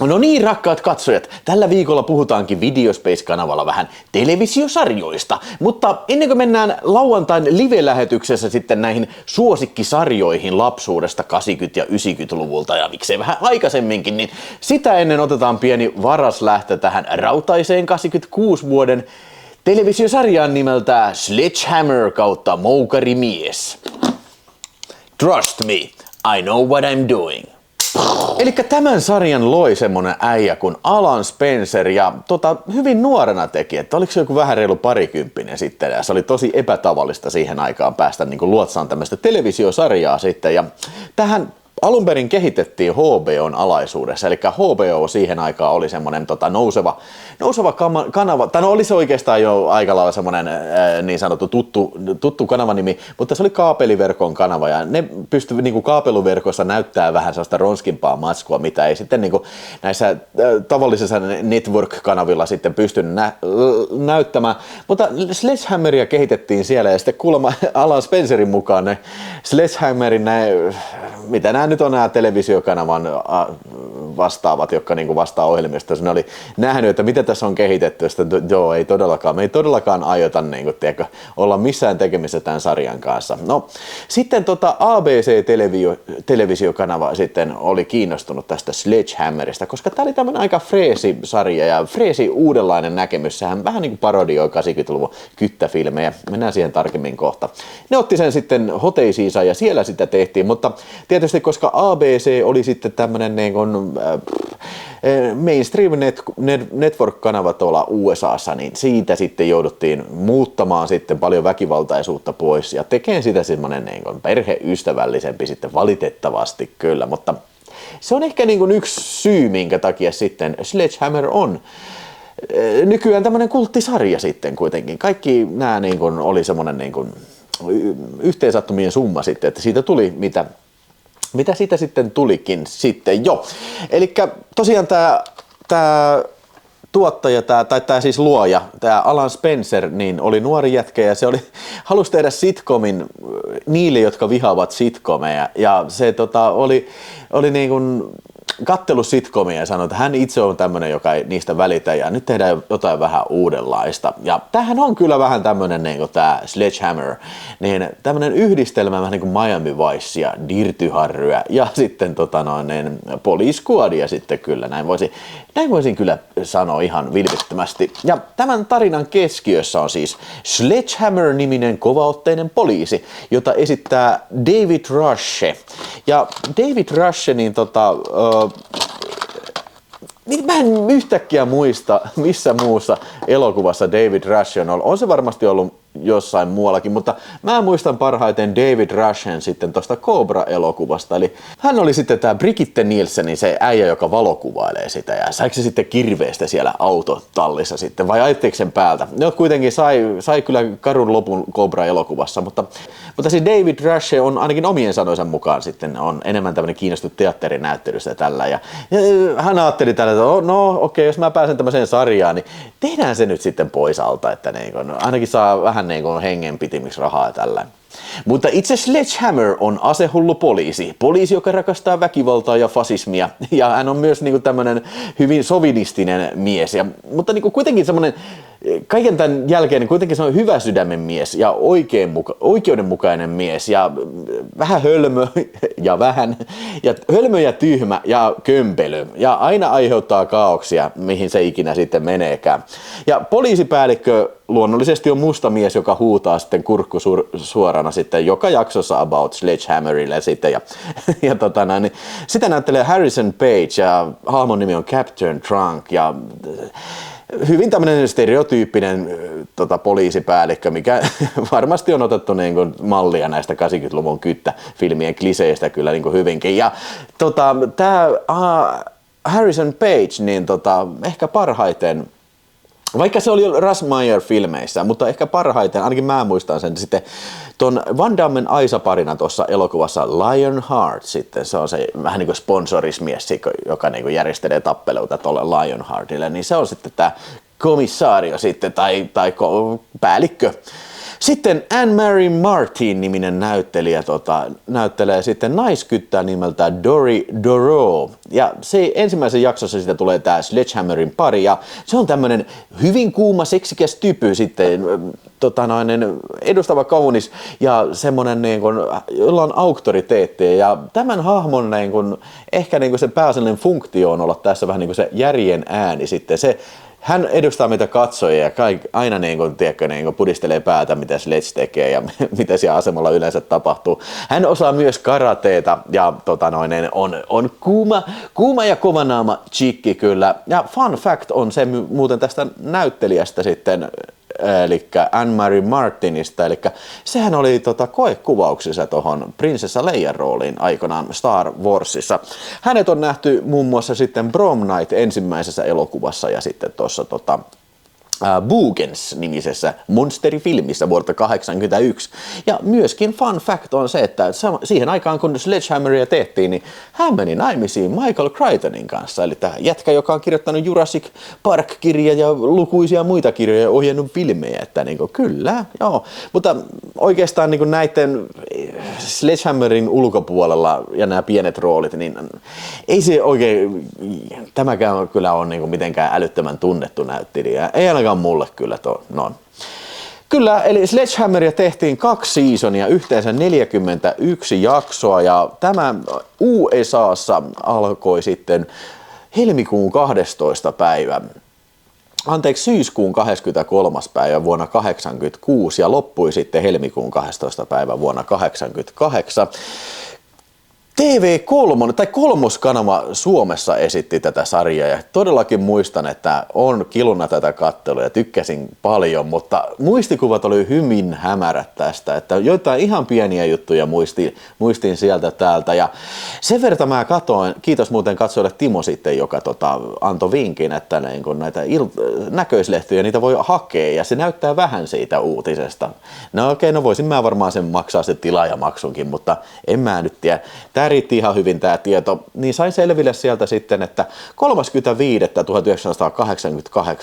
No niin, rakkaat katsojat, tällä viikolla puhutaankin Videospace-kanavalla vähän televisiosarjoista, mutta ennen kuin mennään lauantain live-lähetyksessä sitten näihin suosikkisarjoihin lapsuudesta 80- ja 90-luvulta ja miksei vähän aikaisemminkin, niin sitä ennen otetaan pieni varaslähtö tähän rautaiseen 86 vuoden televisiosarjaan nimeltä Sledgehammer kautta Moukarimies. Trust me, I know what I'm doing. Elikkä tämän sarjan loi semmonen äijä kuin Alan Spencer ja hyvin nuorena teki, että oliko se joku vähän reilu parikymppinen sitten ja se oli tosi epätavallista siihen aikaan päästä niin kuin luotsaan tämmöistä televisiosarjaa sitten ja tähän alun perin kehitettiin HBOn alaisuudessa, eli HBO siihen aikaan oli semmoinen nouseva kanava, tai no oli se oikeastaan jo aika lailla semmoinen niin sanottu tuttu kanavanimi, mutta se oli kaapeliverkon kanava ja ne pystyi niin kuin kaapeluverkossa näyttää vähän sellaista ronskimpaa matskua, mitä ei sitten niin kuin näissä tavallisissa network-kanavilla sitten pystynyt näyttämään, mutta Sledgehammeria kehitettiin siellä ja sitten kuulemma Alan Spencerin mukaan ne Sledgehammerin mitä nämä nyt on nämä televisiokanavan vastaavat, jotka niinku vastaa ohjelmista, ne oli nähnyt, että mitä tässä on kehitetty, että joo, me ei todellakaan aiota niinku, olla missään tekemisissä tämän sarjan kanssa. No, sitten ABC-televisiokanava sitten oli kiinnostunut tästä Sledgehammerista, koska tämä oli tämmöinen aika freesi sarja ja freesi uudenlainen näkemys, sehän vähän niin kuin parodioi 80-luvun kyttäfilmejä, mennään siihen tarkemmin kohta. Ne otti sen sitten hoteisiinsa ja siellä sitä tehtiin, mutta tietysti koska ABC oli sitten tämmöinen niin kuin mainstream network-kanava tuolla USAssa, niin siitä sitten jouduttiin muuttamaan sitten paljon väkivaltaisuutta pois ja tekemään sitä semmoinen niin kuin perheystävällisempi sitten valitettavasti kyllä, mutta se on ehkä niin kuin yksi syy, minkä takia sitten Sledgehammer on nykyään tämmöinen kulttisarja sitten kuitenkin. Kaikki nämä niin kuin oli semmoinen niin kuin yhteensattumien summa sitten, että siitä tuli mitä siitä sitten tulikin sitten jo. Elikkä tosiaan tää tuottaja, tai siis luoja, tää Alan Spencer, niin oli nuori jätkä ja se halusi tehdä sitcomin niille, jotka vihaavat sitcomeja. Ja se oli niin kuin kattellut sitcomia ja sanoi, että hän itse on tämmöinen, joka ei niistä välitä ja nyt tehdään jotain vähän uudenlaista. Ja tämähän on kyllä vähän tämmöinen niin kuin tämä Sledgehammer, niin tämmöinen yhdistelmä vähän niin kuin Miami Vice ja Dirty Harryä ja sitten Police Squadia sitten kyllä, näin voisin kyllä sanoa ihan vilpittömästi. Ja tämän tarinan keskiössä on siis Sledgehammer-niminen kovaotteinen poliisi, jota esittää David Rushe. Ja David Rushe, niin mä en yhtäkkiä muista, missä muussa elokuvassa David Rushe on ollut. On se varmasti ollut jossain muuallakin, mutta mä muistan parhaiten David Rushen sitten tosta Cobra-elokuvasta. Eli hän oli sitten tää Brigitte Nielsenin se äijä, joka valokuvailee sitä. Ja saiko se sitten kirveestä siellä autotallissa sitten, vai ajetteeko sen päältä? Ne kuitenkin sai kyllä karun lopun Cobra-elokuvassa, mutta siis David Rushe on ainakin omien sanojensa mukaan sitten on enemmän tämmöinen kiinnostunut teatterinäyttelystä ja tällä. Ja hän ajatteli tällä, että no okei, jos mä pääsen tämmöiseen sarjaan, niin tehdään se nyt sitten pois alta, että ainakin saa vähän hengenpitimiksi rahaa tällä. Mutta itse Sledgehammer on asehullu poliisi, joka rakastaa väkivaltaa ja fasismia, ja hän on myös tämmöinen hyvin sovinistinen mies, mutta kuitenkin semmoinen kaiken tämän jälkeen niin kuitenkin se on hyvä sydämen mies ja oikeudenmukainen mies ja vähän hölmö ja tyhmä ja kömpelö ja aina aiheuttaa kaaoksia, mihin se ikinä sitten meneekään. Ja poliisipäällikkö luonnollisesti on musta mies, joka huutaa sitten kurkku suorana sitten joka jaksossa about Sledgehammerille sitten niin sitä näyttelee Harrison Page ja hahmon nimi on Captain Trunk ja hyvin tämmöinen stereotyyppinen poliisipäällikkö, mikä varmasti on otettu niin kuin mallia näistä 80-luvun kyttäfilmien kliseistä kyllä niin kuin hyvinkin. Ja tämä Harrison Page, niin ehkä parhaiten, vaikka se oli Russ Meyer-filmeissä, mutta ehkä parhaiten, ainakin mä muistan sen sitten ton Van Dammen Aisa-parina tuossa elokuvassa Lionheart sitten, se on se vähän niin kuin sponsorismies, joka niin kuin järjestelee tappeluita tuolle Lionheartille, niin se on sitten tämä komissaario sitten tai päällikkö Sitten Anne-Marie Martin-niminen näyttelijä näyttelee sitten naiskyttää nimeltä Dori Doro. Ja se ensimmäisen jaksossa siitä tulee tää Sledgehammerin pari ja se on tämmönen hyvin kuuma, seksikäs typy sitten, edustava kaunis ja semmonen niin kuin, jolla on auktoriteettia ja tämän hahmon niin kuin, ehkä niin kuin se pääasiallinen funktio on olla tässä vähän niin kuin se järjen ääni sitten. Hän edustaa meitä katsojia ja aina niin kuin pudistelee päätä, mitä Sledge tekee ja mitä siellä asemalla yleensä tapahtuu. Hän osaa myös karateeta ja on kuuma ja kovanaama chikki kyllä. Ja fun fact on se muuten tästä näyttelijästä sitten, eli Anne-Marie Martinista, eli sehän oli koekuvauksissa tuohon prinsessa Leijan rooliin aikanaan Star Warsissa. Hänet on nähty muun muassa sitten Prom Night ensimmäisessä elokuvassa ja sitten tuossa Boogens-nimisessä monsterifilmissä vuodelta 1981. Ja myöskin fun fact on se, että siihen aikaan kun Sledgehammeria tehtiin, niin hän meni naimisiin Michael Crichtonin kanssa. Eli tämä jätkä, joka on kirjoittanut Jurassic Park-kirja ja lukuisia muita kirjoja ja ohjannut filmejä. Että niin kuin, kyllä, joo. Mutta oikeastaan niin kuin näiden Sledgehammerin ulkopuolella ja nämä pienet roolit, niin ei se oikein, tämäkään kyllä ole niin kuin mitenkään älyttömän tunnettu näyttelijä. Ei ainakaan mulle kyllä Kyllä, eli Sledgehammeria tehtiin 2 seasonia, yhteensä 41 jaksoa ja tämä USAssa alkoi sitten helmikuun 12. päivä. Syyskuun 23. päivä vuonna 1986 ja loppui sitten helmikuun 12. päivä vuonna 1988. TV3 tai kolmoskanava Suomessa esitti tätä sarjaa ja todellakin muistan, että on kiluna tätä kattelua ja tykkäsin paljon, mutta muistikuvat oli hyvin hämärät tästä, että joitain ihan pieniä juttuja muistin sieltä täältä ja sen verran mä katoin, kiitos muuten katsojalle Timo sitten, joka antoi vinkin, että niin kun näitä näköislehtiä niitä voi hakea ja se näyttää vähän siitä uutisesta. No okei, no voisin mä varmaan sen maksaa se tilaajamaksunkin, mutta en mä nyt tiedä. Tämä riitti ihan hyvin tämä tieto, niin sain selville sieltä sitten, että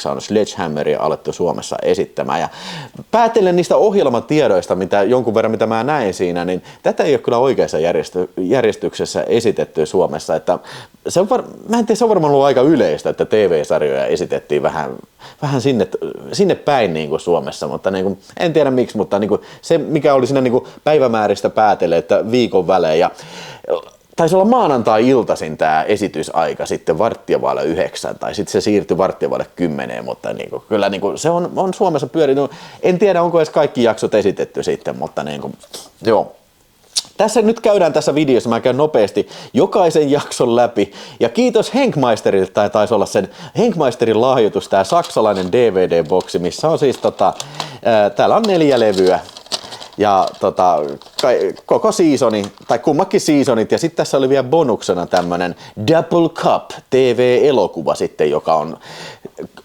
30.5.1988 on Sledgehammeria alettu Suomessa esittämään. Ja päätellen niistä ohjelmatiedoista, jonkun verran mitä mä näin siinä, niin tätä ei ole kyllä oikeassa järjestyksessä esitetty Suomessa. Että mä en tiedä, se on varmaan ollut aika yleistä, että TV-sarjoja esitettiin vähän sinne päin niin kuin Suomessa, mutta niin kuin, en tiedä miksi, mutta niin kuin, se mikä oli siinä niin kuin päivämääristä päätellen, että viikon välein ja taisi olla maanantai-iltaisin tämä esitysaika sitten 8:45 tai sitten se siirtyi 8:10, mutta niin kuin, kyllä niin kuin, se on Suomessa pyörinyt. En tiedä onko edes kaikki jaksot esitetty sitten, mutta niin kuin, joo. Tässä nyt käydään tässä videossa, mä käyn nopeasti jokaisen jakson läpi. Ja kiitos Henkmeisterille, tai taisi olla sen Henkmeisterin lahjoitus, tää saksalainen DVD-boksi, missä on siis täällä on 4 levyä. Ja koko seasoni, tai kummakin seasonit, ja sitten tässä oli vielä bonuksena tämmönen Double Cup TV-elokuva sitten, joka on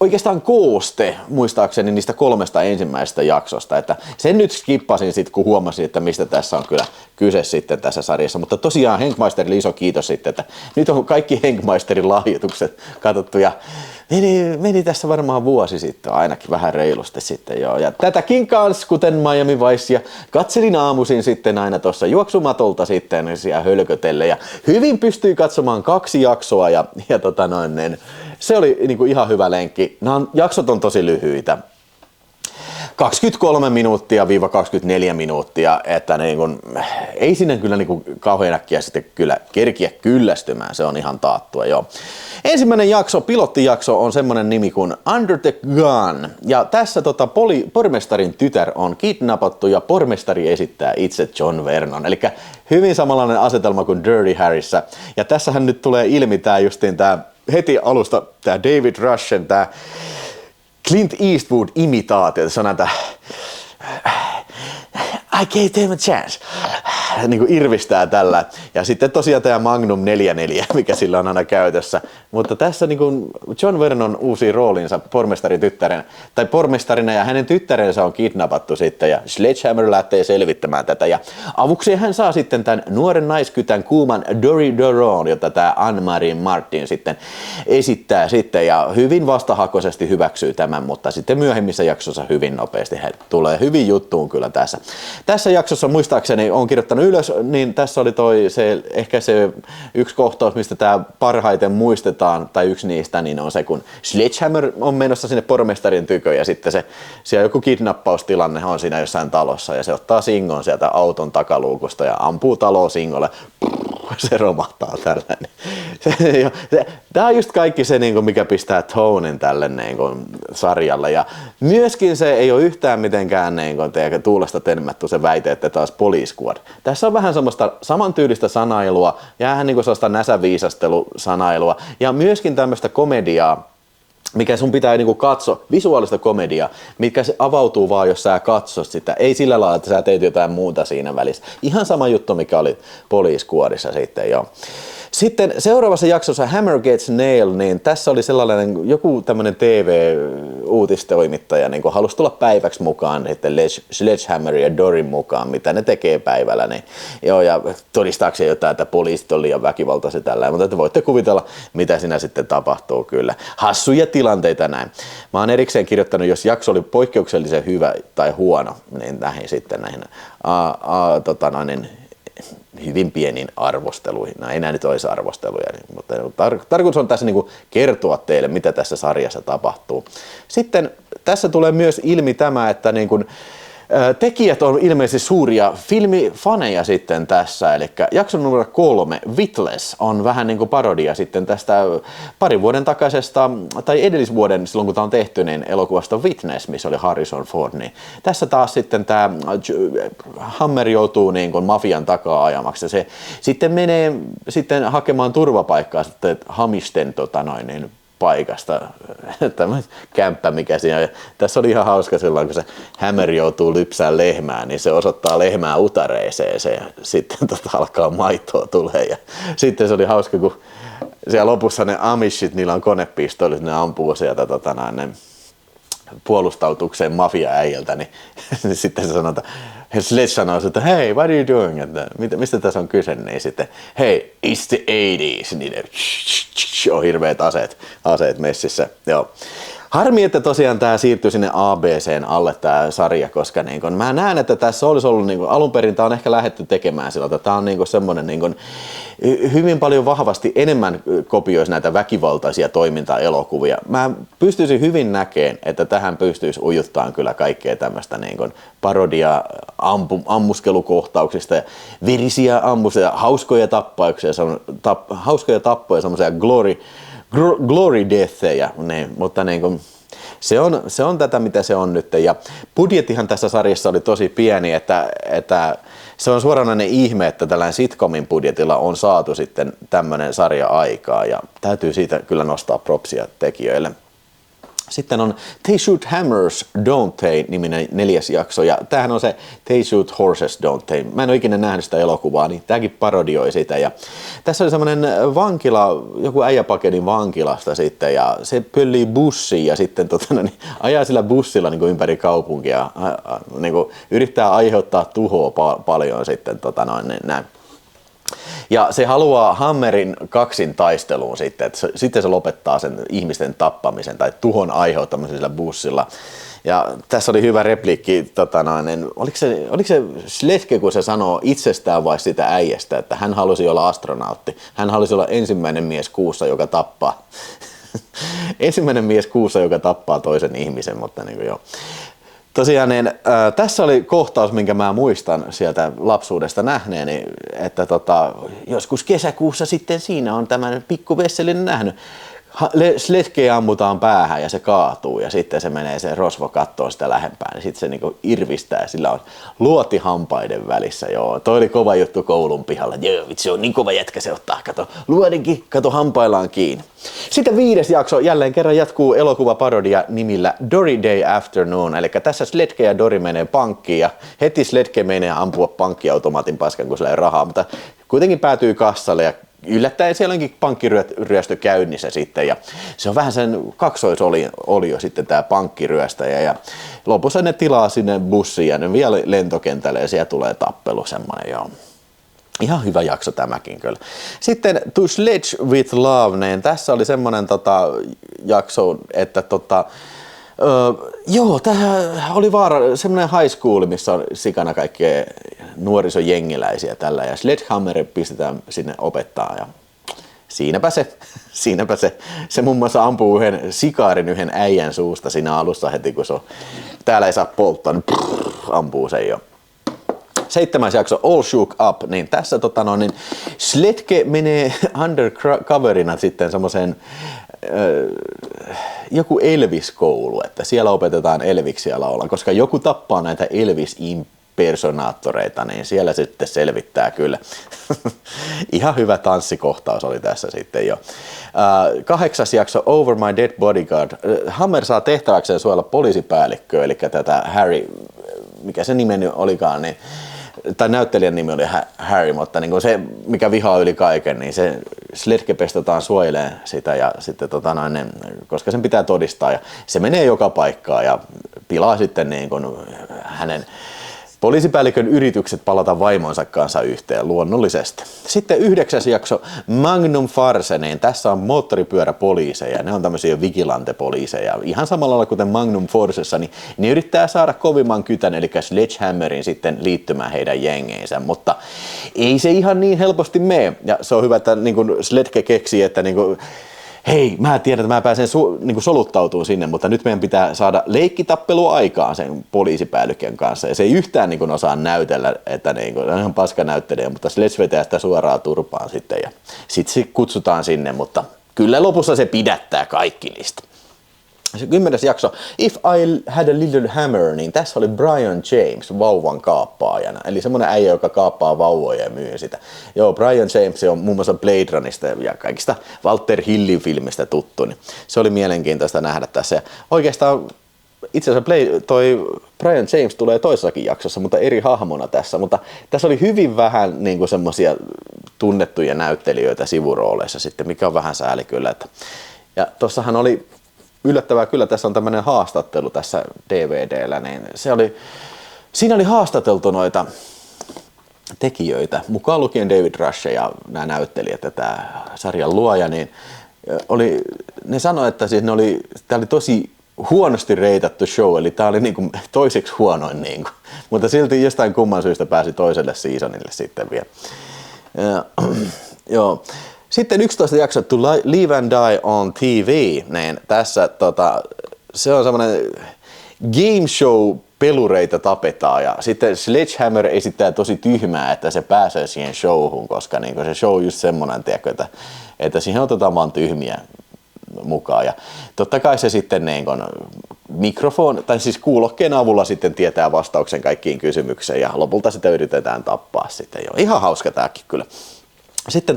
oikeastaan kooste, muistaakseni niistä 3 ensimmäisestä jaksosta, että sen nyt skippasin sitten, kun huomasin, että mistä tässä on kyllä kyse sitten tässä sarjassa, mutta tosiaan Henkmeisterille iso kiitos sitten, että nyt on kaikki Henkmeisterin lahjoitukset katsottu, ja meni tässä varmaan vuosi sitten, ainakin vähän reilusti sitten joo. Ja tätäkin kanssa, kuten Miami Vice, ja katselin aamuisin sitten aina tuossa juoksumatolta sitten siellä hölkötelle, ja hyvin pystyi katsomaan 2 jaksoa, ja se oli niinku ihan hyvä lenkki. Jaksot on tosi lyhyitä. 23 minuuttia-24 minuuttia, että niin kun, ei sinne kyllä niin kauhean äkkiä sitten kyllä kerkiä kyllästymään, se on ihan taattua joo. Ensimmäinen jakso, pilottijakso on semmoinen nimi kuin Under the Gun, ja tässä pormestarin tytär on kidnappattu ja pormestari esittää itse John Vernon, eli hyvin samanlainen asetelma kuin Dirty Harryssä, ja tässähän nyt tulee ilmi tää justiin tää heti alusta tää David Rushen, tää Clint Eastwood-imitaatio, se on näitä I gave them a chance. niin kuin irvistää tällä. Ja sitten tosiaan tämä Magnum 44, mikä sillä on aina käytössä. Mutta tässä niin kuin John Vernon uusi roolinsa pormestarina ja hänen tyttärensä on kidnappattu sitten ja Sledgehammer lähtee selvittämään tätä. Ja avuksi hän saa sitten tämän nuoren naiskytän kuuman Dory Doron, jota tämä Anne-Marie Martin sitten esittää sitten ja hyvin vastahakoisesti hyväksyy tämän, mutta sitten myöhemmissä jaksossa hyvin nopeasti he tulee hyvin juttuun kyllä tässä. Tässä jaksossa muistaakseni on kirjoittanut ylös, niin tässä oli ehkä se yksi kohtaus, mistä tämä parhaiten muistetaan, tai yksi niistä, niin on se, kun Sledgehammer on menossa sinne pormestarin tykö ja sitten siellä joku kidnappaustilanne on siinä jossain talossa ja se ottaa Singon sieltä auton takaluukusta ja ampuu taloa Singolle. Se romahtaa tällainen. Tämä on just kaikki se, mikä pistää tonen tälle sarjalle. Ja myöskin se ei ole yhtään mitenkään tuulesta temmattu se väite, että taas Police Squad. Tässä on vähän semmoista samantyylistä sanailua ja vähän sellaista näsäviisastelusanailua ja myöskin tämmöistä komediaa, mikä sun pitää katsoa, visuaalista komediaa, mikä se avautuu vaan, jos sä katsot sitä. Ei sillä lailla, että sä teet jotain muuta siinä välissä. Ihan sama juttu, mikä oli Police Squadissa sitten jo. Sitten seuraavassa jaksossa Hammer Gets Nailed, niin tässä oli sellainen joku tämmöinen TV-uutistoimittaja, halusi tulla päiväksi mukaan sitten Sledgehammer ja Dorin mukaan, mitä ne tekee päivällä. Niin, joo, ja todistaakseen jotain, että poliisit on liian väkivaltaisia tällä, mutta te voitte kuvitella, mitä siinä sitten tapahtuu kyllä. Hassuja tilanteita näin. Mä oon erikseen kirjoittanut, jos jakso oli poikkeuksellisen hyvä tai huono, niin näihin hyvin pienin arvosteluihin. No, ei nämä nyt olisi arvosteluja, mutta tarkoitus on tässä kertoa teille, mitä tässä sarjassa tapahtuu. Sitten tässä tulee myös ilmi tämä, että tekijät on ilmeisesti suuria filmifaneja sitten tässä, eli jakson numero 3, Witless, on vähän parodia sitten tästä parin vuoden takaisesta, tai edellisvuoden silloin kun tämä on tehty, niin elokuvasta Witness, missä oli Harrison Ford, niin tässä taas sitten tämä Hammer joutuu mafian takaa ajamaksi, ja se sitten menee sitten hakemaan turvapaikkaa sitten Hamisten paikasta, tämä kämppä mikä siinä. Ja tässä oli ihan hauska silloin, kun se Hammer joutuu lypsään lehmää, niin se osoittaa lehmää utareeseen ja sitten alkaa maitoa tulee. Ja sitten se oli hauska, kun siellä lopussa ne Amishit, niillä on konepistolit, ne ampuu sieltä ne puolustautukseen mafia-äijältä, niin sitten se sanotaan, Sledge sanoo, että hei, what are you doing? Että, mistä tässä on kyse? Niin sitten, hei, it's the 80s. Niin on hirveät aseet messissä. Joo. Harmi, että tosiaan tämä siirtyi sinne ABCn alle tämä sarja, koska mä näen, että tässä olisi ollut alun perin tämä on ehkä lähdetty tekemään sillä, että tämä on semmoinen hyvin paljon vahvasti enemmän kopioisi näitä väkivaltaisia toimintaelokuvia. Mä pystyisin hyvin näkemään, että tähän pystyisi ujuttamaan kyllä kaikkea tämmöistä parodia ammuskelukohtauksista ja verisiä ammusia, hauskoja tappoja, semmoisia glory deathejä, mutta se on tätä, mitä se on nyt. Ja budjettihan tässä sarjassa oli tosi pieni, että se on suoranainen ihme, että tällainen sitcomin budjetilla on saatu sitten tämmöinen sarja aikaa, ja täytyy siitä kyllä nostaa propsia tekijöille. Sitten on They Shoot Hammers, Don't They-niminen 4. jakso, ja tämähän on se They Shoot Horses, Don't They. Mä en ole ikinä nähnyt sitä elokuvaa, niin tämäkin parodioi sitä. Ja tässä oli semmoinen vankila, joku äijäpaketin vankilasta sitten, ja se pöllii bussiin ja sitten ajaa sillä bussilla ympäri kaupunkia, yrittää aiheuttaa tuhoa paljon sitten näin. Ja se haluaa Hammerin kaksin taisteluun sitten, että sitten se lopettaa sen ihmisten tappamisen tai tuhon aiheuttamisen sillä bussilla. Ja tässä oli hyvä repliikki, oliko se Sledge, kun se sanoo itsestään vai sitä äijästä, että hän halusi olla astronautti. Hän halusi olla ensimmäinen mies kuussa, joka tappaa. Ensimmäinen mies kuussa, joka tappaa toisen ihmisen, mutta joo. Tosiaan tässä oli kohtaus, minkä mä muistan sieltä lapsuudesta nähneeni, että joskus kesäkuussa sitten siinä on tämän pikku Vesselin nähnyt. Sledge ammutaan päähän ja se kaatuu ja sitten se menee se rosvo kattoo sitä lähempään ja sitten se niinku irvistää ja sillä on luoti hampaiden välissä. Joo, toi oli kova juttu koulun pihalla. Joo, vitsi on niin kova jätkä se ottaa. Kato, luodenkin, kato hampaillaan kiinni. Sitten 5. jakso jälleen kerran jatkuu elokuvaparodia nimillä Dory Day Afternoon. Eli tässä Sledge ja Dory menee pankkiin ja heti Sledge menee ampua pankkiautomaatin paskan, kun sillä ei rahaa, mutta kuitenkin päätyy kassalle ja yllättäen siellä onkin pankkiryöstö käynnissä sitten ja se on vähän sen kaksoisolio sitten tämä pankkiryöstäjä ja lopussa ne tilaa sinne bussiin ja ne vielä lentokentälle ja siellä tulee tappelu semmoinen joo. Ihan hyvä jakso tämäkin kyllä. Sitten To Sledge with Love, niin tässä oli semmoinen jakso, että joo, tämähän oli semmoinen high school, missä on sikana kaikkea nuorisojengiläisiä tällä ja Sledgehammer pistetään sinne opettaa ja siinäpä se muun muassa ampuu yhden sikaarin yhden äijän suusta siinä alussa heti, kun se on, täällä ei saa polttaa, niin ampuu sen jo. 7. jakso All Shook Up, niin tässä niin Sledge menee undercoverina sitten semmoiseen joku Elvis-koulu, että siellä opetetaan Elviksiä laulaa, koska joku tappaa näitä Elvis-impersonaattoreita, niin siellä sitten selvittää kyllä. Ihan hyvä tanssikohtaus oli tässä sitten jo. 8. jakso Over My Dead Bodyguard. Hammer saa tehtäväkseen suojella poliisipäällikköä, eli tätä Harry, mikä se nimeni olikaan, niin tai näyttelijän nimi oli Harry, mutta niin se, mikä vihaa yli kaiken, niin se Sledge pestataan suojelee sitä ja sitten koska sen pitää todistaa ja se menee joka paikkaan ja pilaa sitten niin kuin hänen poliisipäällikön yritykset palata vaimonsa kanssa yhteen luonnollisesti. Sitten 9. jakso Magnum Force, niin tässä on moottoripyöräpoliiseja, ne on tämmöisiä vigilante-poliiseja. Ihan samalla lailla kuten Magnum Forcessa, niin ne yrittää saada kovimman kytän, eli Sledgehammerin sitten liittymään heidän jengeinsä, mutta ei se ihan niin helposti mene. Ja se on hyvä, että niin kuin Sledge keksii, että niin kuin, hei, mä tiedän, että mä pääsen niin soluttautumaan sinne, mutta nyt meidän pitää saada leikkitappelu aikaan sen poliisipäällikön kanssa. Ja se ei yhtään niin kuin osaa näytellä, että niin kuin, on ihan paska näyttelijä, mutta Sledge vetää sitä suoraan turpaan sitten. Ja sitten se kutsutaan sinne, mutta kyllä lopussa se pidättää kaikki niistä. Se 10. jakso, If I Had a Little Hammer, niin tässä oli Brian James vauvan kaappaajana. Eli semmoinen äijä, joka kaappaa vauvoja ja myy sitä. Joo, Brian James on muun muassa Blade Runista ja kaikista Walter Hillin filmistä tuttu. Niin se oli mielenkiintoista nähdä tässä. Ja oikeastaan itse asiassa toi Brian James tulee toisessakin jaksossa, mutta eri hahmona tässä. Mutta tässä oli hyvin vähän niin kuin semmoisia tunnettuja näyttelijöitä sivurooleissa sitten, mikä on vähän sääli kyllä. Ja tossahan oli yllättävää kyllä, tässä on tämmöinen haastattelu tässä DVD:llä, niin siinä oli haastateltu noita tekijöitä, mukaan lukien David Rush ja nämä näyttelijät ja tämä sarjan luoja, niin ne sanoi, että siis tämä oli tosi huonosti reitattu show, eli tämä oli niinku toiseksi huonoin, niinku. Mutta silti jostain kumman syystä pääsi toiselle seasonille sitten vielä. Joo. Sitten 11 jakso To Live and Die on TV, niin tässä se on semmoinen game show, pelureita tapetaan ja sitten Sledgehammer esittää tosi tyhmää, että se pääsee siihen showhun, koska niin se show on just semmoinen, että siihen otetaan vaan tyhmiä mukaan ja totta kai se sitten niin tai siis kuulokkeen avulla sitten tietää vastauksen kaikkiin kysymyksiin ja lopulta sitä yritetään tappaa sitten jo. Ihan hauska tääkin kyllä. Sitten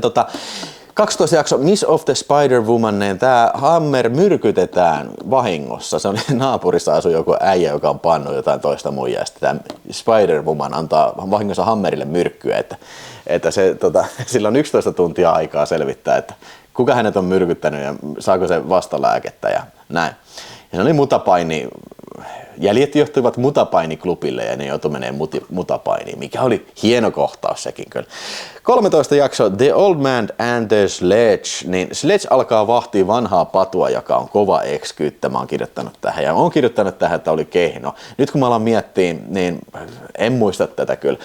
12 jakso Miss of the Spider-Woman, niin tämä Hammer myrkytetään vahingossa. Se oli naapurissa asui joku äijä, joka on pannut jotain toista muijaa. Sitten tämä Spider-Woman antaa vahingossa Hammerille myrkkyä, että sillä on 11 tuntia aikaa selvittää, että kuka hänet on myrkyttänyt ja saako se vastalääkettä ja näin. Ja se oli mutapaini. Jäljet johtuivat mutapainiklubille ja ne joutui menee mutapainiin, mikä oli hieno kohtaus sekin kyllä. 13 jakso The Old Man and the Sledge, niin Sledge alkaa vahtia vanhaa patua, joka on kova ekskyttä. Mä oon kirjoittanut tähän ja oon kirjoittanut tähän, että oli kehno. Nyt kun mä alan miettiä, niin en muista tätä kyllä.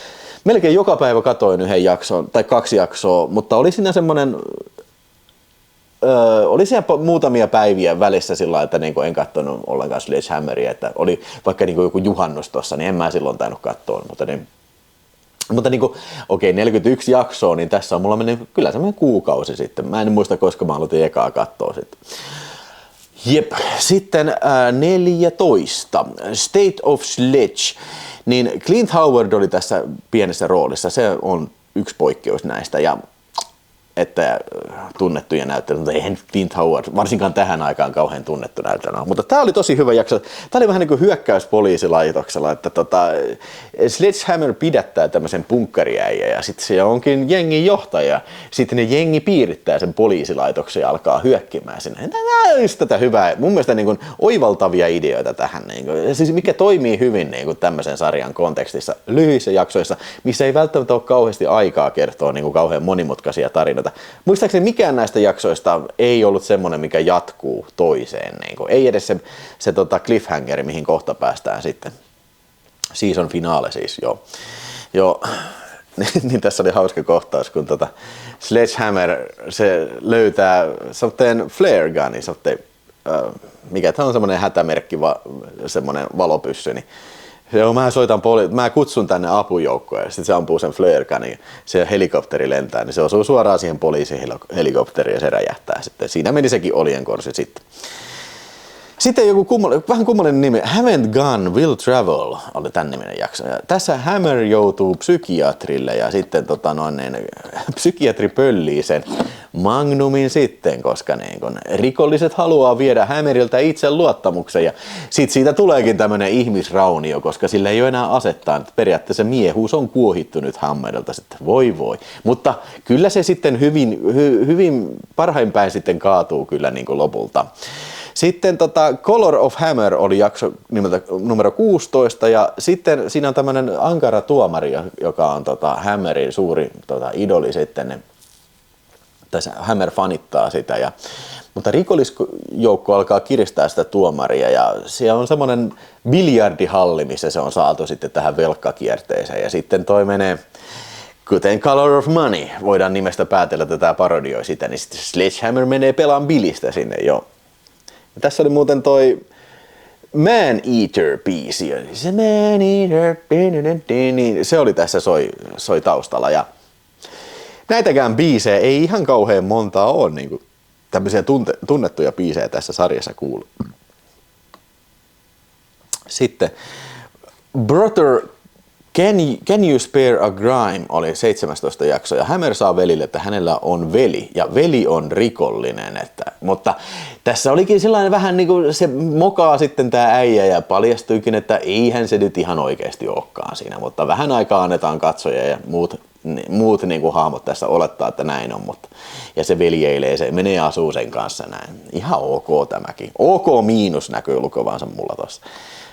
Melkein joka päivä katoin yhden jakson tai 2 jaksoa, mutta oli siinä semmoinen oli siellä muutamia päiviä välissä sillä että niin en katsonut ollenkaan Sledgehammeria, että oli vaikka niin joku juhannus tuossa, niin en mä silloin tainnut katsoa, mutta niin Mutta niinku, okei, 41 jaksoa, niin tässä on mulla mennyt kyllä semmoinen kuukausi sitten. Mä en muista, koska mä aloitin ekaa katsoa sitten. Jep, sitten 14. State of Sledge. Niin Clint Howard oli tässä pienessä roolissa. Se on yksi poikkeus näistä. Ja että tunnettuja näyttelyitä, mutta eihän Clint Howard, varsinkaan tähän aikaan kauhean tunnettu näyttelijä. Mutta tämä oli tosi hyvä jakso. Tämä oli vähän niin kuin hyökkäys poliisilaitoksella, että Sledgehammer pidättää tämmöisen punkkariäijän ja sitten se onkin jengin johtaja. Sitten ne jengi piirittää sen poliisilaitoksen ja alkaa hyökkimään sinne. Tämä on just tätä hyvää, mun mielestä niin kuin oivaltavia ideoita tähän, niin kuin, siis mikä toimii hyvin niin kuin tämmöisen sarjan kontekstissa, lyhyissä jaksoissa, missä ei välttämättä ole kauheasti aikaa kertoa niin kuin kauhean monimutkaisia tarinoita. Muistaakseni mikään näistä jaksoista ei ollut semmoinen, mikä jatkuu toiseen. Niin kuin. Ei edes se cliffhangeri, mihin kohta päästään sitten. Season finale siis, joo. Niin tässä oli hauska kohtaus, kun Sledgehammer se löytää something flare gunin, mikä tämä on semmoinen hätämerkki, semmoinen valopyssy, niin joo, mä kutsun tänne apujoukkoon ja sitten se ampuu sen flare gunin, se helikopteri lentää, niin se osuu suoraan siihen poliisihelikopteriin ja se räjähtää sitten. Siinä meni sekin oljenkorsi sitten. Sitten joku vähän kummallinen nimi, Haven't Gone Will Travel oli tämän niminen jakso. Ja tässä Hammer joutuu psykiatrille ja sitten psykiatri pöllii sen magnumin sitten, koska niin kun rikolliset haluaa viedä Hammeriltä itse luottamuksen ja sitten siitä tuleekin tämmöinen ihmisraunio, koska sillä ei ole enää asettaa. Periaatteessa miehuus on kuohittu nyt Hammerilta sitten, voi. Mutta kyllä se sitten hyvin parhain päin sitten kaatuu kyllä niin kuin lopulta. Sitten Color of Hammer oli jakso nimeltä numero 16 ja sitten siinä on tämmöinen ankara tuomari, joka on Hammerin suuri idoli sitten. Tässä Hammer fanittaa sitä, mutta rikollisjoukko alkaa kiristää sitä tuomaria ja siellä on semmoinen biljardihalli, missä se on saatu sitten tähän velkkakierteeseen ja sitten toi menee, kuten Color of Money, voidaan nimestä päätellä, että tämä parodioi sitä, niin sitten Sledgehammer menee pelaan bilistä sinne, joo. Ja tässä oli muuten toi Man Eater-biisi, se Man Eater, niin se oli tässä soi taustalla ja näitäkään biisejä ei ihan kauhean montaa ole, niin kuin tämmöisiä tunnettuja biisejä tässä sarjassa kuuluu. Sitten Brother, Can You Spare a Crime oli 17 jakso ja Hammer saa velille, että hänellä on veli ja veli on rikollinen. Mutta tässä olikin sellainen vähän niin kuin se mokaa sitten tämä äijä ja paljastuikin, että eihän se nyt ihan oikeasti olekaan siinä, mutta vähän aikaa annetaan katsoja ja muut niin kuin hahmot tässä olettaa, että näin on, mutta ja se veljeilee, se menee asuu sen kanssa näin. Ihan ok tämäkin. OK miinus näkyy lukovansa mulla tossa.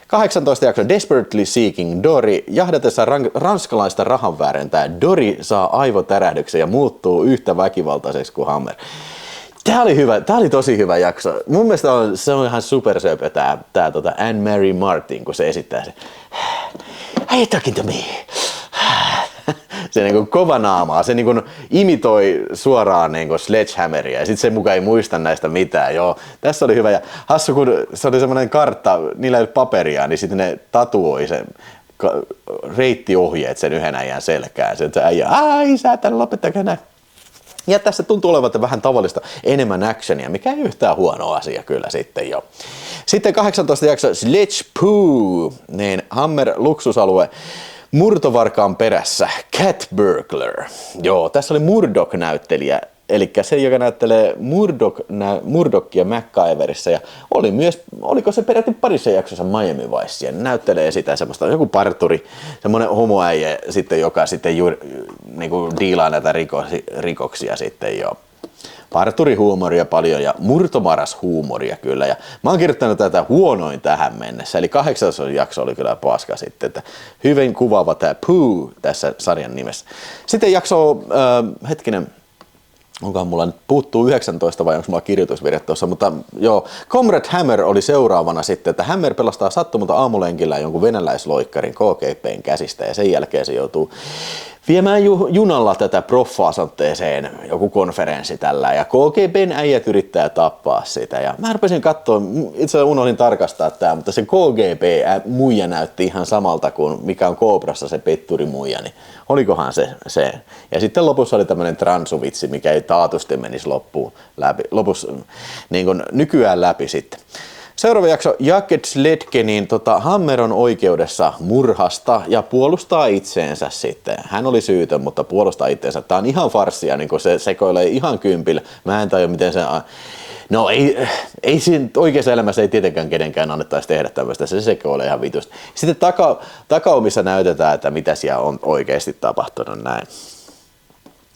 18 jakso Desperately Seeking Dory. Jahdatessa ranskalaista rahanväärentää Dory saa aivotärähdyksen ja muuttuu yhtä väkivaltaiseksi kuin Hammer. Tää oli hyvä, tää oli tosi hyvä jakso. Mun mielestä se on ihan supersöpö tää Anne-Marie Martin, kun se esittää se. Are you talking to me? Se niinku kova naamaa, se niinku imitoi suoraan niinku Sledgehammeria ja sit se mukaan ei muista näistä mitään. Joo, tässä oli hyvä ja hassu kun se oli semmoinen kartta, niillä ei ollut paperia, niin sitten ne tatuoi sen reittiohjeet sen yhden äijän selkään. Se äijä, ai säätänä lopettakaa näin. Ja tässä tuntuu olevan vähän tavallista enemmän actionia, mikä ei yhtään huono asia kyllä sitten jo. Sitten 18 jakso Sledge Poo, niin Hammer luksusalue. Murtovarkaan perässä, Cat Burglar. Joo, tässä oli Murdoch-näyttelijä, eli se, joka näyttelee Murdochia MacGyverissa ja oliko se peräti parissa jaksossa Miami Vicea, näyttelee sitä semmoista, joku parturi, semmoinen homoäijä sitten, joka sitten niinku diilaa näitä rikoksia sitten jo. Parturihuumoria paljon ja murtomarashuumoria kyllä. Ja mä oon kirjoittanut tätä huonoin tähän mennessä. Eli 18 jakso oli kyllä paska sitten. Että hyvin kuvaava tämä Pooh tässä sarjan nimessä. Sitten jakso, onkohan mulla nyt puuttuu 19 vai onko mulla kirjoitusvirhe tuossa, mutta joo, Comrade Hammer oli seuraavana sitten, että Hammer pelastaa sattumalta aamulenkillä jonkun venäläisloikkarin KGB:n käsistä ja sen jälkeen se joutuu viemään junalla tätä proffaasanteeseen joku konferenssi tällä ja KGBn äijät yrittää tappaa sitä ja mä rupesin katsoa, itse asiassa unohdin tarkastaa tää, mutta se KGB-muija näytti ihan samalta kuin mikä on Kobrassa se petturimuija, niin olikohan se. Ja sitten lopussa oli tämmönen transuvitsi, mikä ei taatusti menisi lopussa niin kuin nykyään läpi sitten. Seuraava jakso, Jacket Sledke, niin Hammer on oikeudessa murhasta ja puolustaa itseensä sitten. Hän oli syytön, mutta puolustaa itseensä. Tää on ihan farssia, niin se sekoilee ihan kympillä. Mä en tajua, miten se... No ei siinä oikeassa elämässä ei tietenkään kenenkään annettaisi tehdä tämmöistä, se sekoilee ihan vitusti. Sitten takaumissa näytetään, että mitä siellä on oikeasti tapahtunut näin.